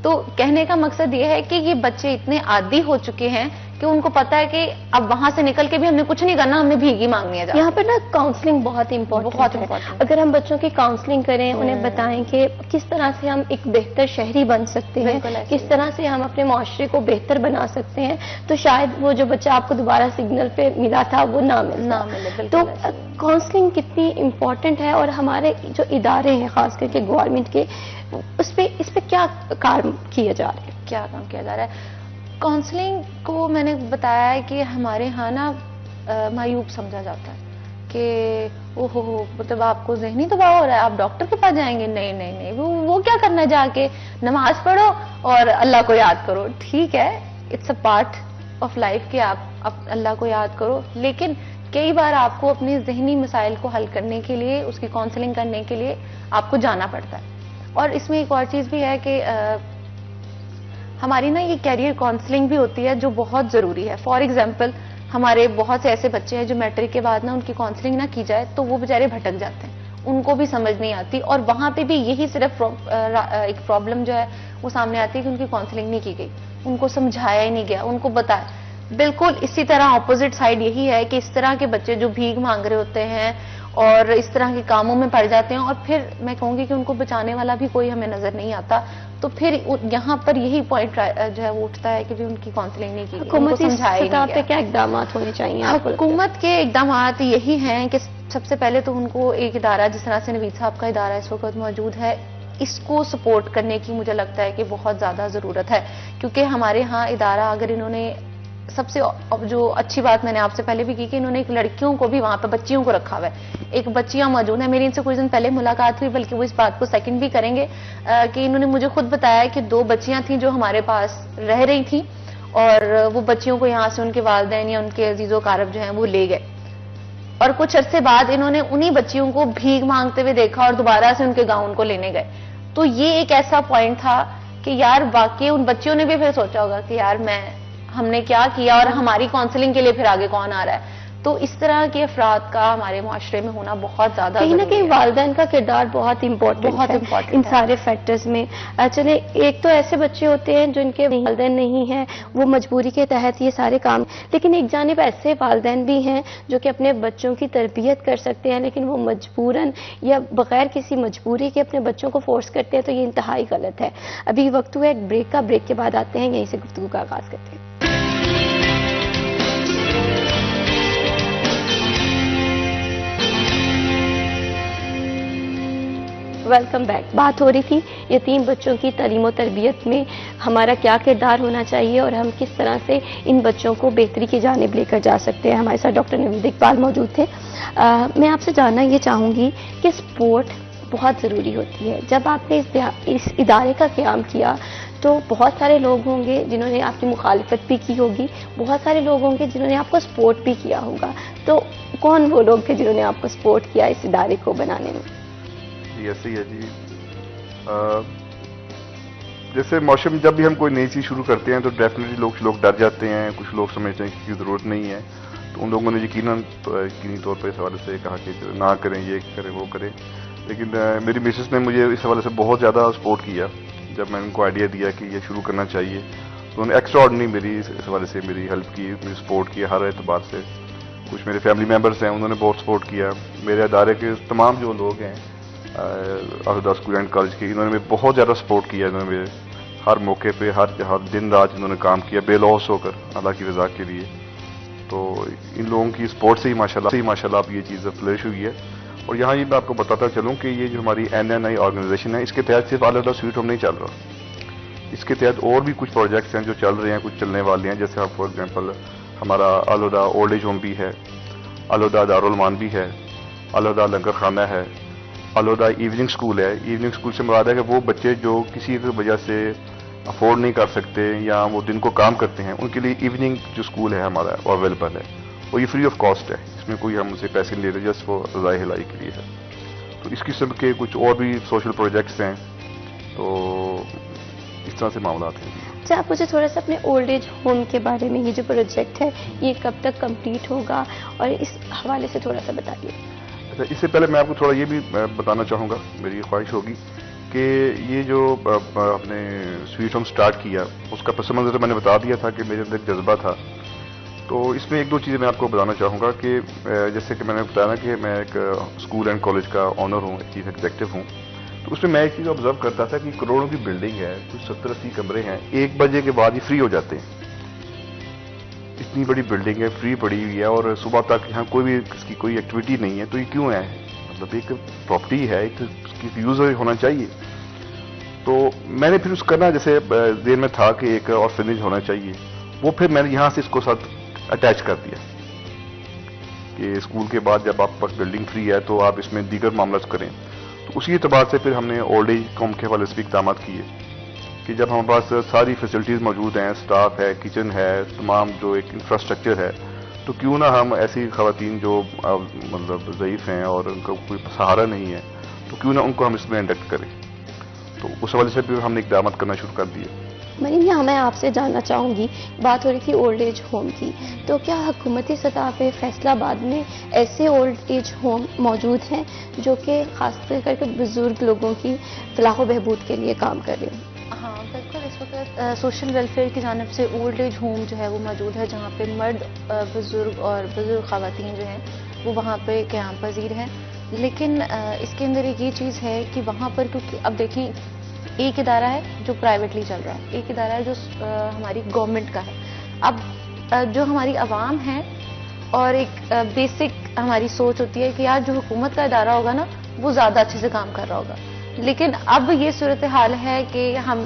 تو کہنے کا مقصد یہ ہے کہ یہ بچے اتنے عادی ہو چکے ہیں کہ ان کو پتا ہے کہ اب وہاں سے نکل کے بھی ہم نے کچھ نہیں کرنا، ہمیں بھیگی مانگنی ہے۔ یہاں پر نا کاؤنسلنگ بہت امپورٹنٹ ہے۔ اگر ہم بچوں کی کاؤنسلنگ کریں، انہیں بتائیں کہ کس طرح سے ہم ایک بہتر شہری بن سکتے ہیں، کس طرح سے ہم اپنے معاشرے کو بہتر بنا سکتے ہیں، تو شاید وہ جو بچہ آپ کو دوبارہ سگنل پہ ملا تھا وہ نہ ملے۔ تو کاؤنسلنگ کتنی امپورٹنٹ ہے، اور ہمارے جو ادارے ہیں خاص کر کے گورنمنٹ کے، اس پہ کیا کام کیا جا رہا ہے؟ کیا کام کیا جا رہا ہے؟ کاؤنسلنگ کو میں نے بتایا ہے کہ ہمارے ہاں نا معیوب سمجھا جاتا ہے کہ اوہو مطلب آپ کو ذہنی دباؤ ہو رہا ہے، آپ ڈاکٹر کے پاس جائیں گے، نہیں وہ کیا کرنا ہے، جا کے نماز پڑھو اور اللہ کو یاد کرو۔ ٹھیک ہے، it's a part of life کہ آپ اللہ کو یاد کرو، لیکن کئی بار آپ کو اپنے ذہنی مسائل کو حل کرنے کے لیے، اس کی کاؤنسلنگ کرنے کے لیے آپ کو جانا پڑتا ہے۔ اور اس میں ایک اور چیز بھی ہے کہ ہماری نا یہ کیریئر کاؤنسلنگ بھی ہوتی ہے جو بہت ضروری ہے۔ فار ایگزامپل ہمارے بہت سے ایسے بچے ہیں جو میٹرک کے بعد نا ان کی کاؤنسلنگ نہ کی جائے تو وہ بیچارے بھٹک جاتے ہیں، ان کو بھی سمجھ نہیں آتی، اور وہاں پہ بھی یہی صرف ایک پرابلم جو ہے وہ سامنے آتی ہے کہ ان کی کاؤنسلنگ نہیں کی گئی، ان کو سمجھایا ہی نہیں گیا، ان کو بتایا۔ بالکل اسی طرح اپوزٹ سائڈ یہی ہے کہ اس طرح کے بچے جو بھیک مانگ رہے ہوتے ہیں اور اس طرح کے کاموں میں پڑ جاتے ہیں، اور پھر میں کہوں گی کہ ان کو بچانے والا بھی کوئی ہمیں نظر نہیں آتا، تو پھر یہاں پر یہی پوائنٹ جو ہے وہ اٹھتا ہے کہ بھی ان کی کاؤنسلنگ نہیں کی گئی، حکومتی سطح پہ کیا اقدامات ہونے چاہیے؟ حکومت کے اقدامات یہی ہیں کہ سب سے پہلے تو ان کو ایک ادارہ جس طرح سے نوید صاحب کا ادارہ اس وقت موجود ہے، اس کو سپورٹ کرنے کی مجھے لگتا ہے کہ بہت زیادہ ضرورت ہے، کیونکہ ہمارے ہاں ادارہ اگر انہوں نے سب سے جو اچھی بات میں نے آپ سے پہلے بھی کی کہ انہوں نے ایک لڑکیوں کو بھی وہاں پہ بچیوں کو رکھا ہوا ہے، ایک بچیاں موجود ہیں، میری ان سے کچھ دن پہلے ملاقات ہوئی، بلکہ وہ اس بات کو سیکنڈ بھی کریں گے کہ انہوں نے مجھے خود بتایا کہ 2 بچیاں تھیں جو ہمارے پاس رہ رہی تھیں، اور وہ بچیوں کو یہاں سے ان کے والدین یا ان کے عزیز و اقارب جو ہیں وہ لے گئے، اور کچھ عرصے بعد انہوں نے انہی بچیوں کو بھیک مانگتے ہوئے دیکھا اور دوبارہ سے ان کے گاؤں ان کو لینے گئے۔ تو یہ ایک ایسا پوائنٹ تھا کہ یار واقعی ان بچیوں نے بھی پھر سوچا ہوگا کہ یار ہم نے کیا کیا، اور ہماری کاؤنسلنگ کے لیے پھر آگے کون آ رہا ہے۔ تو اس طرح کے افراد کا ہمارے معاشرے میں ہونا بہت زیادہ کہیں نہ کہیں والدین کا کردار بہت امپورٹنٹ ہے ان سارے فیکٹرز میں۔ چلے ایک تو ایسے بچے ہوتے ہیں جن کے والدین نہیں ہیں، وہ مجبوری کے تحت یہ سارے کام، لیکن ایک جانب ایسے والدین بھی ہیں جو کہ اپنے بچوں کی تربیت کر سکتے ہیں، لیکن وہ مجبوراً یا بغیر کسی مجبوری کے اپنے بچوں کو فورس کرتے ہیں، تو یہ انتہائی غلط ہے۔ ابھی وقت ہوا ایک بریک کا، بریک کے بعد آتے ہیں، یہیں سے گفتگو کا آغاز کرتے ہیں۔ Welcome back. بات ہو رہی تھی یتیم بچوں کی تعلیم و تربیت میں ہمارا کیا کردار ہونا چاہیے اور ہم کس طرح سے ان بچوں کو بہتری کی جانب لے کر جا سکتے ہیں۔ ہمارے ساتھ ڈاکٹر نوید اقبال موجود تھے۔ میں آپ سے جاننا یہ چاہوں گی کہ سپورٹ بہت ضروری ہوتی ہے۔ جب آپ نے اس ادارے کا قیام کیا تو بہت سارے لوگ ہوں گے جنہوں نے آپ کی مخالفت بھی کی ہوگی، بہت سارے لوگ ہوں گے جنہوں نے آپ کو سپورٹ بھی کیا ہوگا، تو کون وہ لوگ تھے جنہوں نے آپ کو سپورٹ کیا اس ادارے کو بنانے میں؟ ایسے ہی ہے جی، جیسے معاشرے میں جب بھی ہم کوئی نئی چیز شروع کرتے ہیں تو ڈیفینیٹلی لوگ ڈر جاتے ہیں، کچھ لوگ سمجھتے ہیں کہ ضرورت نہیں ہے، تو ان لوگوں نے یقینی طور پر اس حوالے سے کہا کہ نہ کریں، یہ کریں وہ کریں، لیکن میری مسز نے مجھے اس حوالے سے بہت زیادہ سپورٹ کیا جب میں نے ان کو آئیڈیا دیا کہ یہ شروع کرنا چاہیے، انہوں نے ایکسٹرا آرڈنری میری اس حوالے سے میری ہیلپ کی، میری سپورٹ کی ہر اعتبار سے. کچھ میرے فیملی ممبرس ہیں، انہوں نے بہت سپورٹ کیا. میرے ادارے کے تمام جو لوگ ہیں آلودہ اسکول اینڈ کالج کے، انہوں نے بہت زیادہ سپورٹ کیا. انہوں نے میرے ہر موقع پہ ہر دن رات انہوں نے کام کیا بے لوس ہو کر اللہ کی رضا کے لیے. تو ان لوگوں کی سپورٹ سے ہی ماشاءاللہ اب یہ چیز فلرش ہوئی ہے. اور یہاں یہ میں آپ کو بتاتا چلوں کہ یہ جو ہماری NNI آرگنائزیشن ہے، اس کے تحت صرف آلودہ سویٹ ہوم نہیں چل رہا. اس کے تحت اور بھی کچھ پروجیکٹس ہیں جو چل رہے ہیں، کچھ چلنے والے ہیں. جیسے آپ فار ایگزامپل ہمارا آلودہ اولڈ ایج ہوم بھی ہے، آلودہ دارالمان بھی ہے، آلودہ لنگر خانہ ہے، آلودہ ایوننگ سکول ہے. ایوننگ سکول سے مراد ہے کہ وہ بچے جو کسی وجہ سے افورڈ نہیں کر سکتے یا وہ دن کو کام کرتے ہیں، ان کے لیے ایوننگ جو سکول ہے ہمارا وہ اویلیبل ہے. اور یہ فری آف کاسٹ ہے، اس میں کوئی ہم اسے پیسے نہیں لے رہے، جسٹ وہ رضائے ہلائی کے لیے ہے. تو اس قسم کے کچھ اور بھی سوشل پروجیکٹس ہیں. تو اس طرح سے معاملات ہیں. اچھا، آپ مجھے تھوڑا سا اپنے اولڈ ایج ہوم کے بارے میں، یہ جو پروجیکٹ ہے یہ کب تک کمپلیٹ ہوگا اور اس حوالے سے تھوڑا سا بتائیے. اچھا، اس سے پہلے میں آپ کو تھوڑا یہ بھی بتانا چاہوں گا، میری خواہش ہوگی کہ یہ جو آپ نے سویٹ ہوم سٹارٹ کیا، اس کا پس منظر میں نے بتا دیا تھا کہ میرے اندر ایک جذبہ تھا. تو اس میں ایک دو چیزیں میں آپ کو بتانا چاہوں گا کہ جیسے کہ میں نے بتایا نا کہ میں ایک اسکول اینڈ کالج کا آنر ہوں، چیف ایگزیکٹو ہوں. تو اس میں ایک چیز آبزرو کرتا تھا کہ کروڑوں کی بلڈنگ ہے، کچھ 70-80 کمرے ہیں، 1 بجے کے بعد ہی فری ہو جاتے ہیں. اتنی بڑی بلڈنگ ہے، فری پڑی ہوئی ہے، اور صبح تک یہاں کوئی بھی اس کی کوئی ایکٹیویٹی نہیں ہے. تو یہ کیوں ہے؟ مطلب ایک پراپرٹی ہے، ایک اس کی یوز ہونا چاہیے. تو میں نے پھر اس کا نا جیسے ذہن میں تھا کہ ایک آرفنیج ہونا چاہیے. وہ پھر میں نے یہاں سے اس کو ساتھ اٹیچ کر دیا کہ اسکول کے بعد جب آپ پاس بلڈنگ فری ہے تو آپ اس میں دیگر معاملات کریں. تو اسی اعتبار سے پھر ہم نے اولڈ ایج ہوم کے حوالے سے بھی اقدامات کیے کہ جب ہمارے پاس ساری فیسلٹیز موجود ہیں، سٹاف ہے، کچن ہے، تمام جو ایک انفراسٹرکچر ہے، تو کیوں نہ ہم ایسی خواتین جو مطلب ضعیف ہیں اور ان کا کوئی سہارا نہیں ہے، تو کیوں نہ ان کو ہم اس میں انڈکٹ کریں. تو اس حوالے سے پھر ہم نے اقدامات کرنا شروع کر دیے. مریم، یہاں میں آپ سے جاننا چاہوں گی، بات ہو رہی تھی اولڈ ایج ہوم کی، تو کیا حکومتی سطح پہ فیصلہ آباد میں ایسے اولڈ ایج ہوم موجود ہیں جو کہ خاص کر کے بزرگ لوگوں کی فلاح و بہبود کے لیے کام کر رہے ہیں؟ ہاں بالکل، اس وقت سوشل ویلفیئر کی جانب سے اولڈ ایج ہوم جو ہے وہ موجود ہے، جہاں پہ مرد بزرگ اور بزرگ خواتین جو ہیں وہ وہاں پہ قیام پذیر ہیں. لیکن اس کے اندر ایک یہ چیز ہے کہ وہاں پر کیونکہ اب دیکھیں ایک ادارہ ہے جو پرائیویٹلی چل رہا ہے، ایک ادارہ ہے جو ہماری گورنمنٹ کا ہے. اب جو ہماری عوام ہے اور ایک بیسک ہماری سوچ ہوتی ہے کہ یار جو حکومت کا ادارہ ہوگا نا وہ زیادہ اچھے سے کام کر رہا ہوگا. لیکن اب یہ صورتحال ہے کہ ہم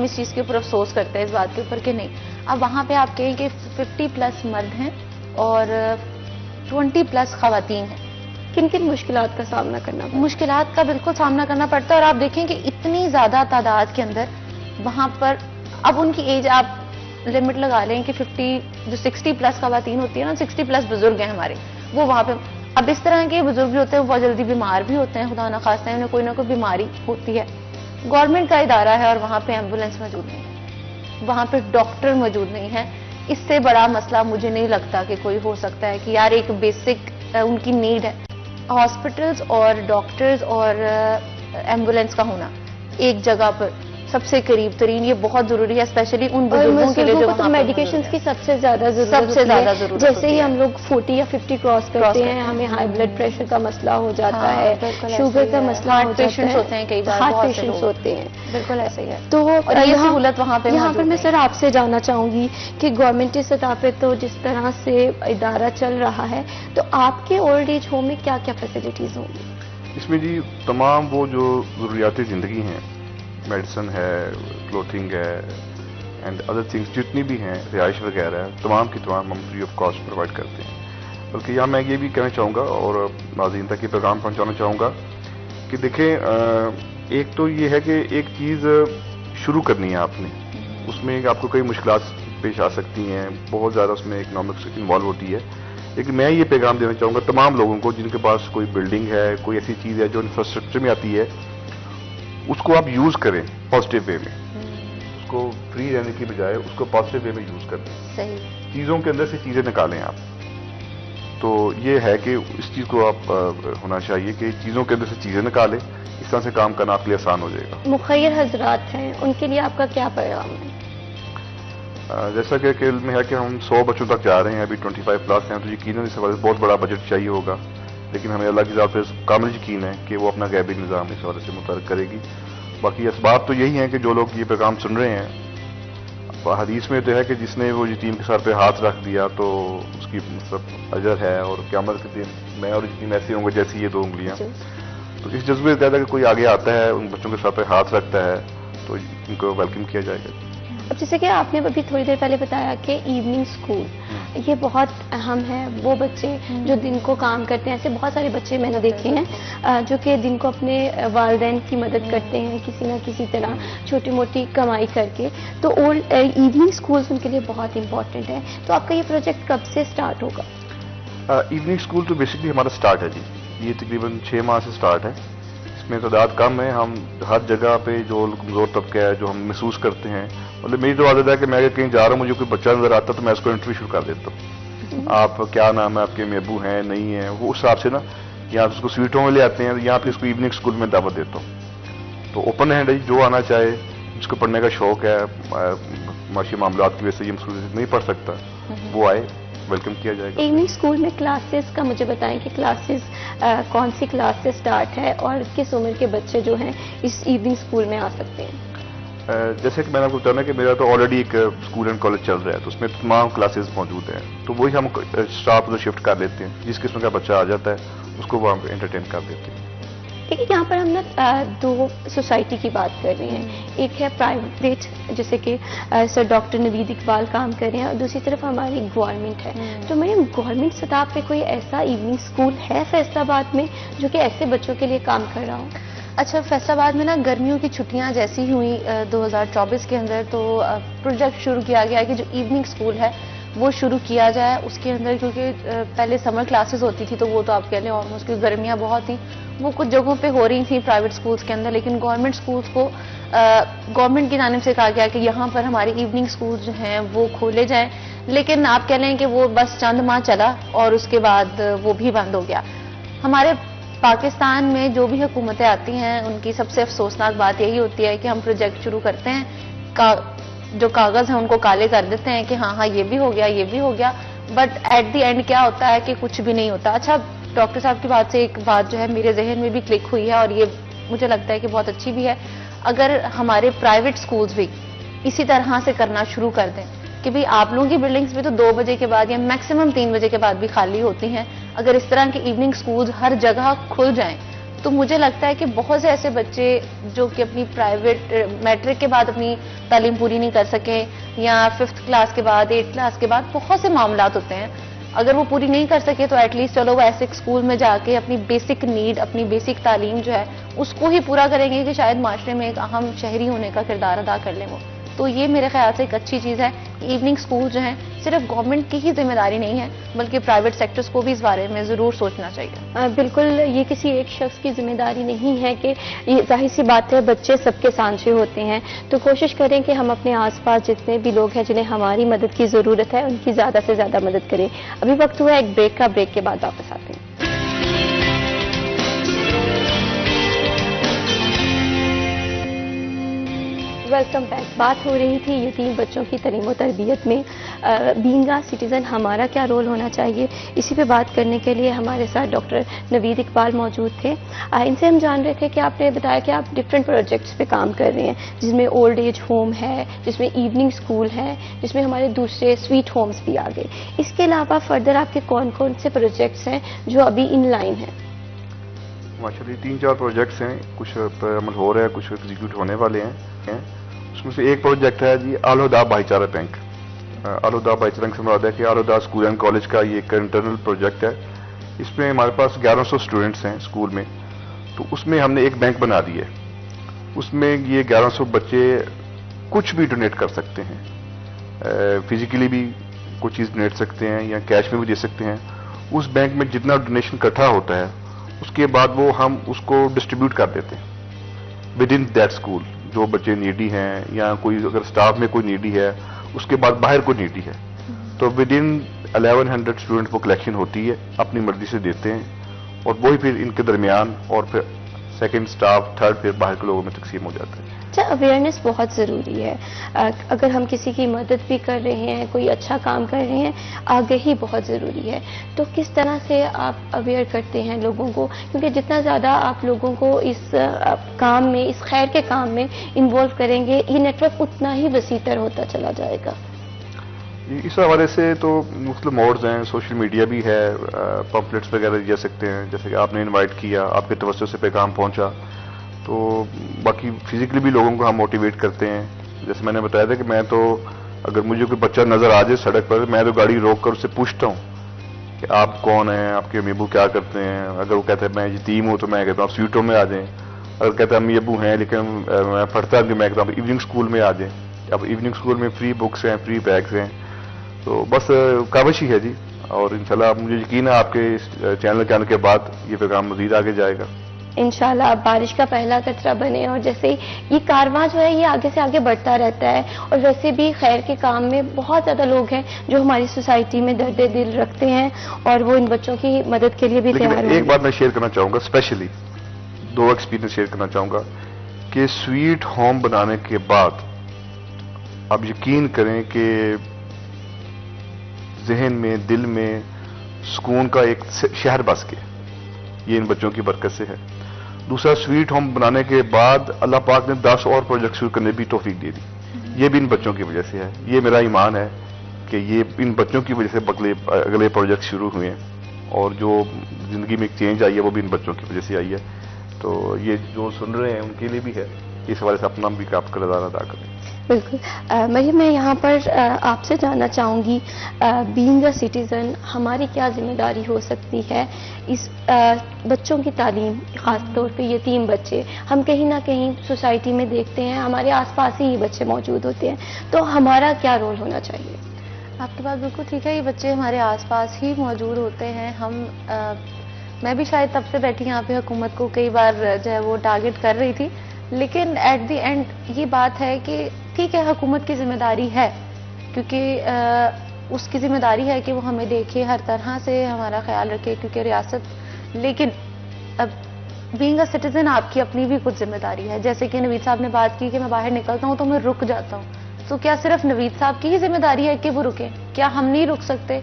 اس چیز کے اوپر افسوس کرتے ہیں اس بات کے اوپر کہ نہیں، اب وہاں پہ آپ کہیں کہ 50+ مرد ہیں اور 20+ خواتین ہیں. کن کن مشکلات کا سامنا کرنا پڑتا ہے؟ مشکلات کا بالکل سامنا کرنا پڑتا ہے. اور آپ دیکھیں کہ اتنی زیادہ تعداد کے اندر وہاں پر اب ان کی ایج آپ لمٹ لگا لیں کہ 50 جو 60+ خواتین ہوتی ہیں نا، 60+ بزرگ ہیں ہمارے، وہ وہاں پہ اب اس طرح کے بزرگ جو ہوتے ہیں وہ بہت جلدی بیمار بھی ہوتے ہیں، خدا نخواستہ انہیں کوئی نہ کوئی بیماری ہوتی ہے. گورنمنٹ کا ادارہ ہے اور وہاں پہ ایمبولینس موجود نہیں ہے، وہاں پہ ڈاکٹر موجود نہیں ہے. اس سے بڑا مسئلہ مجھے نہیں لگتا کہ کوئی ہو سکتا ہے کہ یار ایک بیسک ان کی نیڈ ہے. ہاسپٹلز اور ڈاکٹرز اور ایمبولینس کا ہونا ایک جگہ پر سب سے قریب ترین، یہ بہت ضروری ہے، اسپیشلی ان بزرگوں کے لیے جو میڈیکیشنز کی سب سے زیادہ ضرورت جیسے ہی ہم لوگ 40 یا 50 کراس کرتے ہیں ہمیں ہائی بلڈ پریشر کا مسئلہ ہو جاتا ہے، شوگر کا مسئلہ ہو جاتا ہے، پیشنٹس ہوتے ہیں، کئی بار ہارٹ پیشنٹس ہوتے ہیں. بالکل ایسا ہی ہے. تو یہ سہولت وہاں پہ یہاں پر میں سر آپ سے جاننا چاہوں گی کہ گورنمنٹ سطح پہ تو جس طرح سے ادارہ چل رہا ہے، تو آپ کے اولڈ ایج ہوم میں کیا کیا فیسلٹیز ہوں گی؟ اس میں جی تمام وہ جو ضروریات زندگی ہیں، میڈیسن ہے، کلوتھنگ ہے اینڈ ادر تھنگس جتنی بھی ہیں، رہائش وغیرہ ہے، تمام کی تمام ہم فری آف کاسٹ پرووائڈ کرتے ہیں. بلکہ یہاں میں یہ بھی کہنا چاہوں گا اور ناظرین تک یہ پیغام پہنچانا چاہوں گا کہ دیکھیں، ایک تو یہ ہے کہ ایک چیز شروع کرنی ہے آپ نے، اس میں آپ کو کئی مشکلات پیش آ سکتی ہیں، بہت زیادہ اس میں اکنامکس انوالو ہوتی ہے. لیکن میں یہ پیغام دینا چاہوں گا تمام لوگوں کو جن کے پاس کوئی بلڈنگ ہے، کوئی ایسی چیز ہے جو انفراسٹرکچر میں آتی ہے، اس کو آپ یوز کریں پازیٹیو وے میں. اس کو فری رہنے کی بجائے اس کو پازیٹیو وے میں یوز کریں. صحیح. چیزوں کے اندر سے چیزیں نکالیں آپ. تو یہ ہے کہ اس چیز کو آپ ہونا چاہیے کہ چیزوں کے اندر سے چیزیں نکالیں، اس طرح سے کام کرنا آپ کے لیے آسان ہو جائے گا. مخیر حضرات ہیں، ان کے لیے آپ کا کیا پیغام ہے؟ جیسا کہ علم میں ہے کہ ہم 100 بچوں تک جا رہے ہیں, ابھی 25+ ہیں, تو یقیناً اس حوالے سے بہت بڑا بجٹ چاہیے ہوگا, لیکن ہمیں اللہ کی ذات پہ کامل یقین ہے کہ وہ اپنا غیبی نظام اس حوالے سے متحرک کرے گی. باقی اسباب تو یہی ہیں کہ جو لوگ یہ پیغام سن رہے ہیں, حدیث میں تو ہے کہ جس نے وہ یتیم کے سر پہ ہاتھ رکھ دیا تو اس کی مطلب اجر ہے, اور قیامت کے دن میں اور یتیم ایسے ہوں گے جیسی یہ 2 انگلیاں. تو اس جذبے سے کہتا ہے کہ کوئی آگے آتا ہے, ان بچوں کے سر پہ ہاتھ رکھتا ہے, تو ان کو ویلکم کیا جائے گا. اب جیسے کہ آپ نے ابھی تھوڑی دیر پہلے بتایا کہ ایوننگ اسکول یہ بہت اہم ہے. وہ بچے جو دن کو کام کرتے ہیں, ایسے بہت سارے بچے میں نے دیکھے ہیں جو کہ دن کو اپنے والدین کی مدد کرتے ہیں کسی نہ کسی طرح چھوٹی موٹی کمائی کر کے, تو ایوننگ اسکولس ان کے لیے بہت امپورٹنٹ ہے. تو آپ کا یہ پروجیکٹ کب سے اسٹارٹ ہوگا؟ ایوننگ اسکول تو بیسکلی ہمارا اسٹارٹ ہے جی, یہ تقریباً 6 ماہ سے اسٹارٹ ہے. اس میں تعداد کم ہے, ہم ہر جگہ پہ جو کمزور طبقہ ہے جو ہم محسوس کرتے ہیں, مطلب میری تو عادت ہے کہ میں اگر کہیں جا رہا ہوں مجھے کوئی بچہ نظر آتا تو میں اس کو انٹرویو شروع کر دیتا ہوں. آپ کیا نام ہے, آپ کے امی ابو ہیں نہیں ہیں, وہ اس حساب سے نا یہاں اس کو سویٹوں میں لے آتے ہیں, یہاں پہ اس کو ایوننگ اسکول میں دعوت دیتا ہوں. تو اوپن ہینڈ ہے, جو آنا چاہے, جس کو پڑھنے کا شوق ہے, معاشی معاملات کی وجہ سے یہ نہیں پڑھ سکتا, وہ آئے, ویلکم کیا جائے گا. ایوننگ اسکول میں کلاسز کا مجھے بتائیں کہ کلاسز کون سی کلاس سے اسٹارٹ ہے اور کس عمر کے بچے جو ہیں اس ایوننگ اسکول میں آ سکتے ہیں؟ جیسے کہ میں نے آپ کو بتانا کہ میرا تو آلریڈی ایک اسکول اینڈ کالج چل رہا ہے, تو اس میں تمام کلاسز موجود ہیں, تو وہی ہم اسٹاف کو شفٹ کر لیتے ہیں, جس قسم کا بچہ آ جاتا ہے اس کو وہاں پہ انٹرٹین کر دیتے ہیں. دیکھیے یہاں پر ہم نا 2 سوسائٹی کی بات کر رہے ہیں, ایک ہے پرائیویٹ جیسے کہ سر ڈاکٹر نوید اقبال کام کر رہے ہیں, اور دوسری طرف ہماری گورنمنٹ ہے. تو میڈم گورنمنٹ سطح پہ کوئی ایسا ایوننگ اسکول ہے فیصل آباد میں جو کہ ایسے بچوں کے لیے کام کر رہا ہو؟ اچھا, فیصل آباد میں نا گرمیوں کی چھٹیاں جیسی ہوئی 2024 کے اندر, تو پروجیکٹ شروع کیا گیا کہ جو ایوننگ اسکول ہے وہ شروع کیا جائے. اس کے اندر کیونکہ پہلے سمر کلاسز ہوتی تھی تو وہ تو آپ کہہ لیں آلموسٹ کی گرمیاں بہت تھیں, وہ کچھ جگہوں پہ ہو رہی تھیں پرائیویٹ اسکولس کے اندر, لیکن گورنمنٹ اسکولس کو گورنمنٹ کی جانب سے کہا گیا کہ یہاں پر ہمارے ایوننگ اسکولس جو ہیں وہ کھولے جائیں. لیکن آپ کہہ لیں کہ وہ بس چند ماہ چلا اور اس کے بعد وہ بھی بند ہو گیا. ہمارے پاکستان میں جو بھی حکومتیں آتی ہیں ان کی سب سے افسوسناک بات یہی ہوتی ہے کہ ہم پروجیکٹ شروع کرتے ہیں, جو کاغذ ہیں ان کو کالے کر دیتے ہیں کہ ہاں یہ بھی ہو گیا یہ بھی ہو گیا, بٹ ایٹ دی اینڈ کیا ہوتا ہے کہ کچھ بھی نہیں ہوتا. اچھا, ڈاکٹر صاحب کی بات سے ایک بات جو ہے میرے ذہن میں بھی کلک ہوئی ہے, اور یہ مجھے لگتا ہے کہ بہت اچھی بھی ہے. اگر ہمارے پرائیویٹ اسکولز بھی اسی طرح سے کرنا شروع کر دیں کہ بھئی آپ لوگوں کی بلڈنگز بھی تو 2 بجے کے بعد یا میکسیمم 3 بجے کے بعد بھی خالی ہوتی ہیں, اگر اس طرح کے ایوننگ اسکولز ہر جگہ کھل جائیں تو مجھے لگتا ہے کہ بہت سے ایسے بچے جو کہ اپنی پرائیویٹ میٹرک کے بعد اپنی تعلیم پوری نہیں کر سکے, یا 5th کلاس کے بعد 8th کلاس کے بعد بہت سے معاملات ہوتے ہیں, اگر وہ پوری نہیں کر سکے تو ایٹ لیسٹ چلو وہ ایسے اسکول میں جا کے اپنی بیسک نیڈ, اپنی بیسک تعلیم جو ہے اس کو ہی پورا کریں گے کہ شاید معاشرے میں ایک اہم شہری ہونے کا کردار ادا کر لیں وہ. تو یہ میرے خیال سے ایک اچھی چیز ہے کہ ایوننگ اسکول جو ہیں صرف گورنمنٹ کی ہی ذمہ داری نہیں ہے بلکہ پرائیویٹ سیکٹرز کو بھی اس بارے میں ضرور سوچنا چاہیے. بالکل, یہ کسی ایک شخص کی ذمہ داری نہیں ہے کہ یہ ظاہر سی بات ہے بچے سب کے سانچے ہوتے ہیں, تو کوشش کریں کہ ہم اپنے آس پاس جتنے بھی لوگ ہیں جنہیں ہماری مدد کی ضرورت ہے ان کی زیادہ سے زیادہ مدد کریں. ابھی وقت ہوا ایک بریک کا, بریک کے بعد واپس آتے ہیں. Welcome back. بات ہو رہی تھی یتیم بچوں کی تعلیم و تربیت میں بینگ اے سٹیزن ہمارا کیا رول ہونا چاہیے. اسی پہ بات کرنے کے لیے ہمارے ساتھ ڈاکٹر نوید اقبال موجود تھے. ان سے ہم جان رہے تھے کہ آپ نے بتایا کہ آپ ڈفرینٹ پروجیکٹس پہ کام کر رہے ہیں, جس میں اولڈ ایج ہوم ہے, جس میں ایوننگ اسکول ہے, جس میں ہمارے دوسرے سویٹ ہومس بھی آ گئے. اس کے علاوہ فردر آپ کے کون کون سے پروجیکٹس ہیں جو ابھی ان لائن ہیں؟ ماشاءاللہ 3-4 پروجیکٹس ہیں, کچھ پر عمل ہو رہا ہے, کچھ ایگزیکیوٹ ہونے والے ہیں. اس میں سے ایک پروجیکٹ ہے جی آل-ہدا بھائی چارہ بینک. آل-ہدا بھائی چارہ بینک سے مراد ہے کہ آل-ہدا اسکول اینڈ کالج کا یہ ایک انٹرنل پروجیکٹ ہے. اس میں ہمارے پاس 1100 اسٹوڈنٹس ہیں اسکول میں, تو اس میں ہم نے ایک بینک بنا دی ہے. اس میں یہ 1100 بچے کچھ بھی ڈونیٹ کر سکتے ہیں, فزیکلی بھی کوئی چیز ڈونیٹ سکتے ہیں یا کیش میں بھی دے سکتے ہیں. اس بینک میں جتنا ڈونیشن اکٹھا ہوتا ہے اس کے بعد وہ ہم اس کو ڈسٹریبیوٹ کر دیتے ہیں ود ان دیٹ اسکول. جو بچے نیڈی ہیں یا کوئی اگر اسٹاف میں کوئی نیڈی ہے, اس کے بعد باہر کوئی نیڈی ہے, تو ود ان 1100 اسٹوڈنٹ وہ کلیکشن ہوتی ہے, اپنی مرضی سے دیتے ہیں, اور وہی پھر ان کے درمیان اور پھر سیکنڈ اسٹاف, تھرڈ پھر باہر کے لوگوں میں تقسیم ہو جاتا ہے. اچھا، اویئرنیس بہت ضروری ہے. اگر ہم کسی کی مدد بھی کر رہے ہیں، کوئی اچھا کام کر رہے ہیں، آگہی بہت ضروری ہے. تو کس طرح سے آپ اویئر کرتے ہیں لوگوں کو؟ کیونکہ جتنا زیادہ آپ لوگوں کو اس کام میں، اس خیر کے کام میں انوالو کریں گے، یہ نیٹ ورک اتنا ہی وسیع تر ہوتا چلا جائے گا. اس حوالے سے تو مختلف موڈز ہیں. سوشل میڈیا بھی ہے، پمفلٹس وغیرہ دے سکتے ہیں، جیسے کہ آپ نے انوائٹ کیا، آپ کے توسط سے پیغام پہنچا. تو باقی فزیکلی بھی لوگوں کو ہم موٹیویٹ کرتے ہیں. جیسے میں نے بتایا تھا کہ میں تو اگر مجھے کوئی بچہ نظر آ جائے سڑک پر، میں تو گاڑی روک کر اس سے پوچھتا ہوں کہ آپ کون ہیں، آپ کے امی ابو کیا کرتے ہیں. اگر وہ کہتے ہیں میں یتیم ہوں تو میں کہتا ہوں آپ سویٹوں میں آ جائیں. اگر کہتے ہیں امی ابو ہیں لیکن میں پڑھتا ہوں، میں کہتا ہوں ایوننگ اسکول میں آ جائیں. اب ایوننگ اسکول میں فری بکس ہیں، فری بیگس ہیں. تو بس کاوش ہی ہے جی. اور انشاءاللہ مجھے یقین ہے آپ کے اس چینل کے آنے کے بعد یہ پیغام مزید آگے جائے گا. انشاءاللہ آپ بارش کا پہلا قطرہ بنے، اور جیسے یہ کارواں جو ہے یہ آگے سے آگے بڑھتا رہتا ہے. اور ویسے بھی خیر کے کام میں بہت زیادہ لوگ ہیں جو ہماری سوسائٹی میں درد دل رکھتے ہیں، اور وہ ان بچوں کی مدد کے لیے بھی تیار ہیں. ایک بات میں شیئر کرنا چاہوں گا، اسپیشلی 2 ایکسپیرینس شیئر کرنا چاہوں گا کہ سویٹ ہوم بنانے کے بعد آپ یقین کریں کہ ذہن میں، دل میں سکون کا ایک شہر بس گیا. یہ ان بچوں کی برکت سے ہے. دوسرا، سویٹ ہوم بنانے کے بعد اللہ پاک نے 10 اور پروجیکٹ شروع کرنے بھی توفیق دے دی. یہ بھی ان بچوں کی وجہ سے ہے. یہ میرا ایمان ہے کہ یہ ان بچوں کی وجہ سے اگلے پروجیکٹ شروع ہوئے ہیں، اور جو زندگی میں ایک چینج آئی ہے وہ بھی ان بچوں کی وجہ سے آئی ہے. تو یہ جو سن رہے ہیں ان کے لیے بھی ہے. اس حوالے سے اپنا بھی آپ کردار ادا کریں. بالکل. مریم، میں یہاں پر آپ سے جاننا چاہوں گی، بینگ اے سٹیزن ہماری کیا ذمہ داری ہو سکتی ہے اس بچوں کی تعلیم، خاص طور پہ یتیم بچے ہم کہیں نہ کہیں سوسائٹی میں دیکھتے ہیں، ہمارے آس پاس ہی یہ بچے موجود ہوتے ہیں، تو ہمارا کیا رول ہونا چاہیے؟ آپ کی بات بالکل ٹھیک ہے. یہ بچے ہمارے آس پاس ہی موجود ہوتے ہیں. میں بھی شاید تب سے بیٹھی یہاں پہ حکومت کو کئی بار جو ہے وہ ٹارگٹ کر رہی تھی، لیکن ایٹ دی اینڈ یہ بات ہے کہ ٹھیک ہے حکومت کی ذمہ داری ہے، کیونکہ اس کی ذمہ داری ہے کہ وہ ہمیں دیکھے، ہر طرح سے ہمارا خیال رکھے، کیونکہ ریاست. لیکن اب بینگ اے سٹیزن آپ کی اپنی بھی کچھ ذمہ داری ہے. جیسے کہ نوید صاحب نے بات کی کہ میں باہر نکلتا ہوں تو میں رک جاتا ہوں، تو کیا صرف نوید صاحب کی ہی ذمہ داری ہے کہ وہ رکیں؟ کیا ہم نہیں رک سکتے؟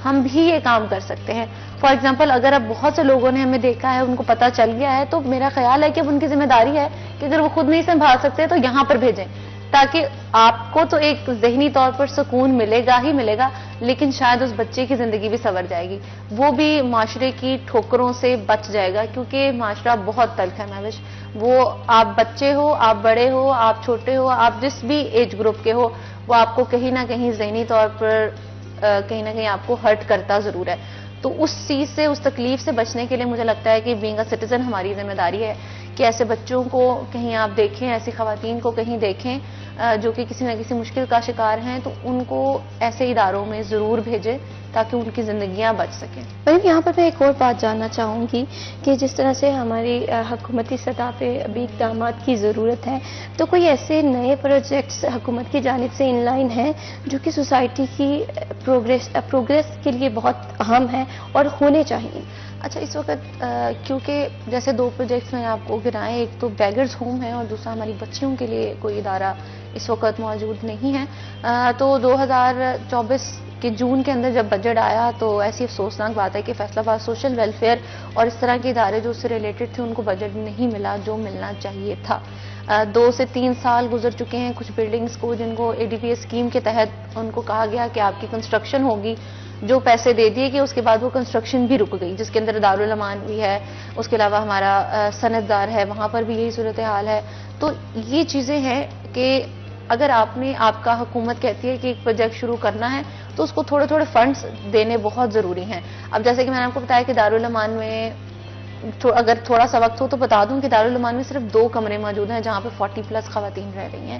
ہم بھی یہ کام کر سکتے ہیں. فار ایگزامپل، اگر اب بہت سے لوگوں نے ہمیں دیکھا ہے، ان کو پتہ چل گیا ہے، تو میرا خیال ہے کہ اب ان کی ذمہ داری ہے کہ اگر وہ خود نہیں سنبھال سکتے تو یہاں پر بھیجیں، تاکہ آپ کو تو ایک ذہنی طور پر سکون ملے گا ہی ملے گا، لیکن شاید اس بچے کی زندگی بھی سنور جائے گی، وہ بھی معاشرے کی ٹھوکروں سے بچ جائے گا. کیونکہ معاشرہ بہت تلخ ہے مہوش. وہ آپ بچے ہو، آپ بڑے ہو، آپ چھوٹے ہو، آپ جس بھی ایج گروپ کے ہو، وہ آپ کو کہیں نہ کہیں ذہنی طور پر کہیں نہ کہیں آپ کو ہرٹ کرتا ضرور ہے. تو اس چیز سے، اس تکلیف سے بچنے کے لیے مجھے لگتا ہے کہ بینگ اے سٹیزن ہماری ذمہ داری ہے کہ ایسے بچوں کو کہیں آپ دیکھیں، ایسی خواتین کو کہیں دیکھیں جو کہ کسی نہ کسی مشکل کا شکار ہیں، تو ان کو ایسے اداروں میں ضرور بھیجیں تاکہ ان کی زندگیاں بچ سکیں. یہاں پر میں ایک اور بات جاننا چاہوں گی کہ جس طرح سے ہماری حکومتی سطح پہ ابھی اقدامات کی ضرورت ہے، تو کوئی ایسے نئے پروجیکٹس حکومت کی جانب سے ان لائن ہیں جو کہ سوسائٹی کی پروگریس کے لیے بہت اہم ہے اور ہونے چاہیے؟ اچھا، اس وقت کیونکہ جیسے 2 پروجیکٹس میں آپ کو گرائیں، ایک تو بیگرز ہوم ہے اور دوسرا ہماری بچیوں کے لیے کوئی ادارہ اس وقت موجود نہیں ہے. تو 2024 کے جون کے اندر جب بجٹ آیا تو ایسی افسوسناک بات ہے کہ فیصل آباد سوشل ویلفیئر اور اس طرح کے ادارے جو اس سے ریلیٹڈ تھے ان کو بجٹ نہیں ملا جو ملنا چاہیے تھا. 2 سے 3 سال گزر چکے ہیں. کچھ بلڈنگز کو جن کو ADPA اسکیم کے تحت ان کو کہا گیا کہ آپ کی کنسٹرکشن ہوگی، جو پیسے دے دیے کہ اس کے بعد وہ کنسٹرکشن بھی رک گئی، جس کے اندر دارالمان بھی ہے، اس کے علاوہ ہمارا صنعتدار ہے، وہاں پر بھی یہی صورتحال ہے. تو یہ چیزیں ہیں کہ اگر آپ کا حکومت کہتی ہے کہ ایک پروجیکٹ شروع کرنا ہے تو اس کو تھوڑے تھوڑے فنڈز دینے بہت ضروری ہیں. اب جیسے کہ میں نے آپ کو بتایا کہ دارالمان میں اگر تھوڑا سا وقت ہو تو بتا دوں کہ دارالمان میں صرف 2 کمرے موجود ہیں جہاں پہ 40+ خواتین رہ رہی ہیں،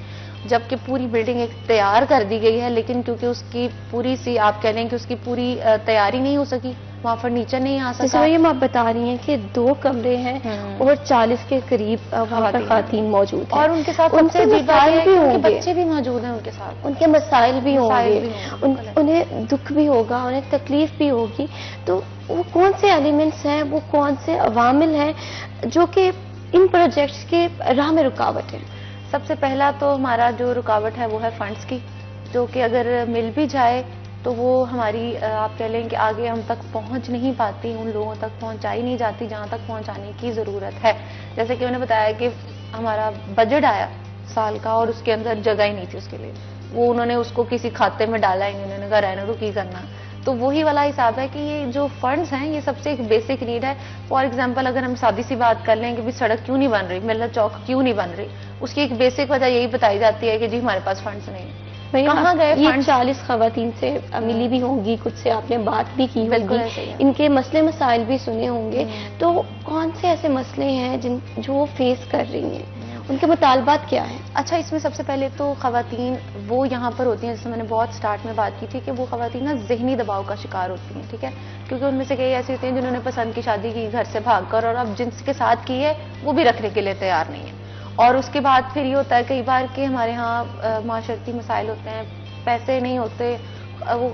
جبکہ پوری بلڈنگ ایک تیار کر دی گئی ہے، لیکن کیونکہ اس کی پوری سی آپ کہہ لیں کہ اس کی پوری تیاری نہیں ہو سکی، وہاں فرنیچر نہیں آ سکا. جیسے یہ آپ بتا رہی ہیں کہ 2 کمرے ہیں اور 40 کے قریب وہاں پر خواتین موجود ہیں، اور ان کے ساتھ مسائل بھی ہوں گے، بچے بھی موجود ہیں ان کے ساتھ، ان کے مسائل بھی ہوں گے، انہیں دکھ بھی ہوگا، انہیں تکلیف بھی ہوگی. تو وہ کون سے ایلیمنٹس ہیں، وہ کون سے عوامل ہیں جو کہ ان پروجیکٹس کے راہ میں رکاوٹ ہیں؟ سب سے پہلا تو ہمارا جو رکاوٹ ہے وہ ہے فنڈز کی، جو کہ اگر مل بھی جائے تو وہ ہماری آپ کہہ لیں کہ آگے ہم تک پہنچ نہیں پاتی، ان لوگوں تک پہنچائی نہیں جاتی جہاں تک پہنچانے کی ضرورت ہے. جیسے کہ انہوں نے بتایا کہ ہمارا بجٹ آیا سال کا اور اس کے اندر جگہ ہی نہیں تھی اس کے لیے، وہ انہوں نے اس کو کسی کھاتے میں ڈالا ہی نہیں، انہوں نے کہا رہنے تو کی کرنا. تو وہی والا حساب ہے کہ یہ جو فنڈز ہیں یہ سب سے ایک بیسک نیڈ ہے. فار ایگزامپل اگر ہم سادی سی بات کر لیں کہ بھی سڑک کیوں نہیں بن رہی، ملت چوک کیوں نہیں بن رہی، اس کی ایک بیسک وجہ یہی بتائی جاتی ہے کہ جی ہمارے پاس فنڈز نہیں ہیں. کہاں گئے یہ فنڈز؟ 40 خواتین سے ملی بھی ہوں گی، کچھ سے آپ نے بات بھی کی بالکل ہوگی، ایسے ہی ہے. ان کے مسئلے مسائل بھی سنے ہوں گے. تو کون سے ایسے مسئلے ہیں جو وہ فیس کر رہی ہیں، ان کے مطالبات کیا ہیں؟ اچھا، اس میں سب سے پہلے تو خواتین وہ یہاں پر ہوتی ہیں، جیسے میں نے بہت سٹارٹ میں بات کی تھی کہ وہ خواتین نا ذہنی دباؤ کا شکار ہوتی ہیں. ٹھیک ہے، کیونکہ ان میں سے کئی ایسی ہوتی ہیں جنہوں نے پسند کی شادی کی گھر سے بھاگ کر، اور اب جنس کے ساتھ کی ہے وہ بھی رکھنے کے لیے تیار نہیں ہے. اور اس کے بعد پھر یہ ہوتا ہے کئی بار کہ ہمارے ہاں معاشرتی مسائل ہوتے ہیں، پیسے نہیں ہوتے، وہ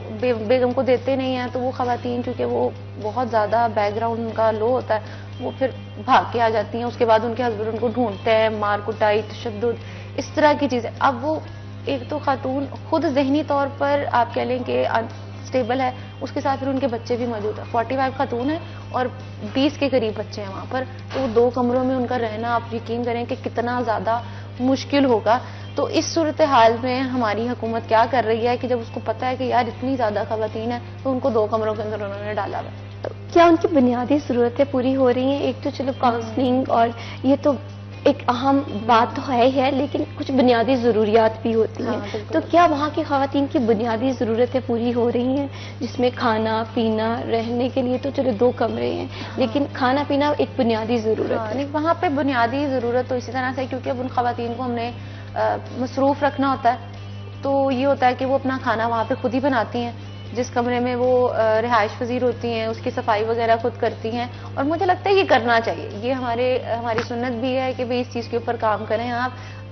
بیگم کو دیتے نہیں ہیں، تو وہ خواتین چونکہ وہ بہت زیادہ بیک گراؤنڈ ان کا لو ہوتا ہے، وہ پھر بھاگ کے آ جاتی ہیں. اس کے بعد ان کے ہسبینڈ ان کو ڈھونڈتے ہیں، مار کٹائی، تشدد، اس طرح کی چیزیں. اب وہ ایک تو خاتون خود ذہنی طور پر آپ کہہ لیں کہ اسٹیبل ہے، اس کے ساتھ پھر ان کے بچے بھی موجود ہیں. 45 خاتون ہیں اور 20 کے قریب بچے ہیں وہاں پر. تو وہ 2 کمروں میں ان کا رہنا آپ یقین کریں کہ کتنا زیادہ مشکل ہوگا. تو اس صورتحال میں ہماری حکومت کیا کر رہی ہے کہ جب اس کو پتا ہے کہ یار اتنی زیادہ خواتین ہیں تو ان کو 2 کمروں کے اندر انہوں نے ڈالا ہوا. کیا ان کی بنیادی ضرورتیں پوری ہو رہی ہیں؟ ایک تو چلو کاؤنسلنگ اور یہ تو ایک اہم بات تو ہے ہی ہے، لیکن کچھ بنیادی ضروریات بھی ہوتی ہیں. ہاں، بالکل. تو کیا وہاں کی خواتین کی بنیادی ضرورتیں پوری ہو رہی ہیں، جس میں کھانا پینا، رہنے کے لیے تو چلو 2 کمرے ہیں، لیکن کھانا پینا ایک بنیادی ضرورت ہے. نہیں، وہاں پہ بنیادی ضرورت تو اسی طرح سے، کیونکہ اب ان خواتین کو ہم نے مصروف رکھنا ہوتا ہے، تو یہ ہوتا ہے کہ وہ اپنا کھانا وہاں پہ خود ہی بناتی ہیں. جس کمرے میں وہ رہائش پذیر ہوتی ہیں اس کی صفائی وغیرہ خود کرتی ہیں. اور مجھے لگتا ہے یہ کرنا چاہیے، یہ ہماری سنت بھی ہے کہ بھئی اس چیز کے اوپر کام کریں.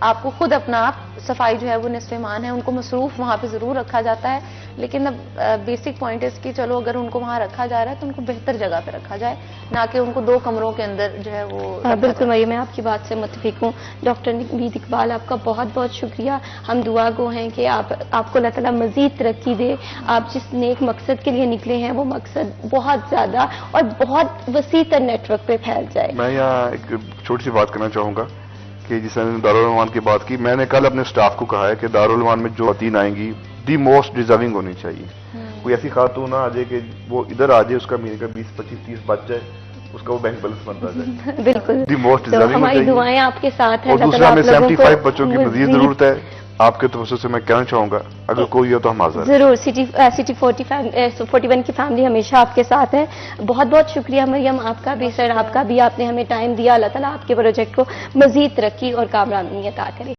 آپ کو خود اپنا آپ صفائی جو ہے وہ نصف ایمان ہے. ان کو مصروف وہاں پہ ضرور رکھا جاتا ہے، لیکن اب بیسک پوائنٹ ہے کہ چلو اگر ان کو وہاں رکھا جا رہا ہے تو ان کو بہتر جگہ پہ رکھا جائے، نہ کہ ان کو 2 کمروں کے اندر جو ہے وہ. بالکل مریم، میں آپ کی بات سے متفق ہوں. ڈاکٹر نوید اقبال، آپ کا بہت بہت شکریہ. ہم دعا گو ہیں کہ آپ کو اللہ تعالیٰ مزید ترقی دے. آپ جس نیک مقصد کے لیے نکلے ہیں وہ مقصد بہت زیادہ اور بہت وسیع تر نیٹ ورک پہ پھیل جائے. میں یہاں ایک چھوٹی سی بات کرنا چاہوں گا کہ جس نے دارالعلوم کی بات کی، میں نے کل اپنے سٹاف کو کہا ہے کہ دارالعلوم میں جو خواتین آئیں گی دی موسٹ ڈیزرونگ ہونی چاہیے. کوئی ایسی خاتون نہ آ جائے کہ وہ ادھر آ جائے، اس کا مہینے کا 20 25 30 بچ جائے، اس کا وہ بینک بیلنس بنتا جائے. بالکل، دی موسٹ تو ڈیزرونگ ہماری چاہیے. دعائیں آپ کے ساتھ ہیں. اور دوسرا ہمیں 75 بچوں کی مزید ضرورت ہے. آپ کے توسط سے میں کہنا چاہوں گا اگر کوئی ہو تو ہم حاضر ہیں. ضرور. سٹی 41 کی فیملی ہمیشہ آپ کے ساتھ ہے. بہت بہت شکریہ مریم، آپ کا بھی سر، آپ کا بھی، آپ نے ہمیں ٹائم دیا. اللہ تعالیٰ آپ کے پروجیکٹ کو مزید ترقی اور کامرانی عطا کرے.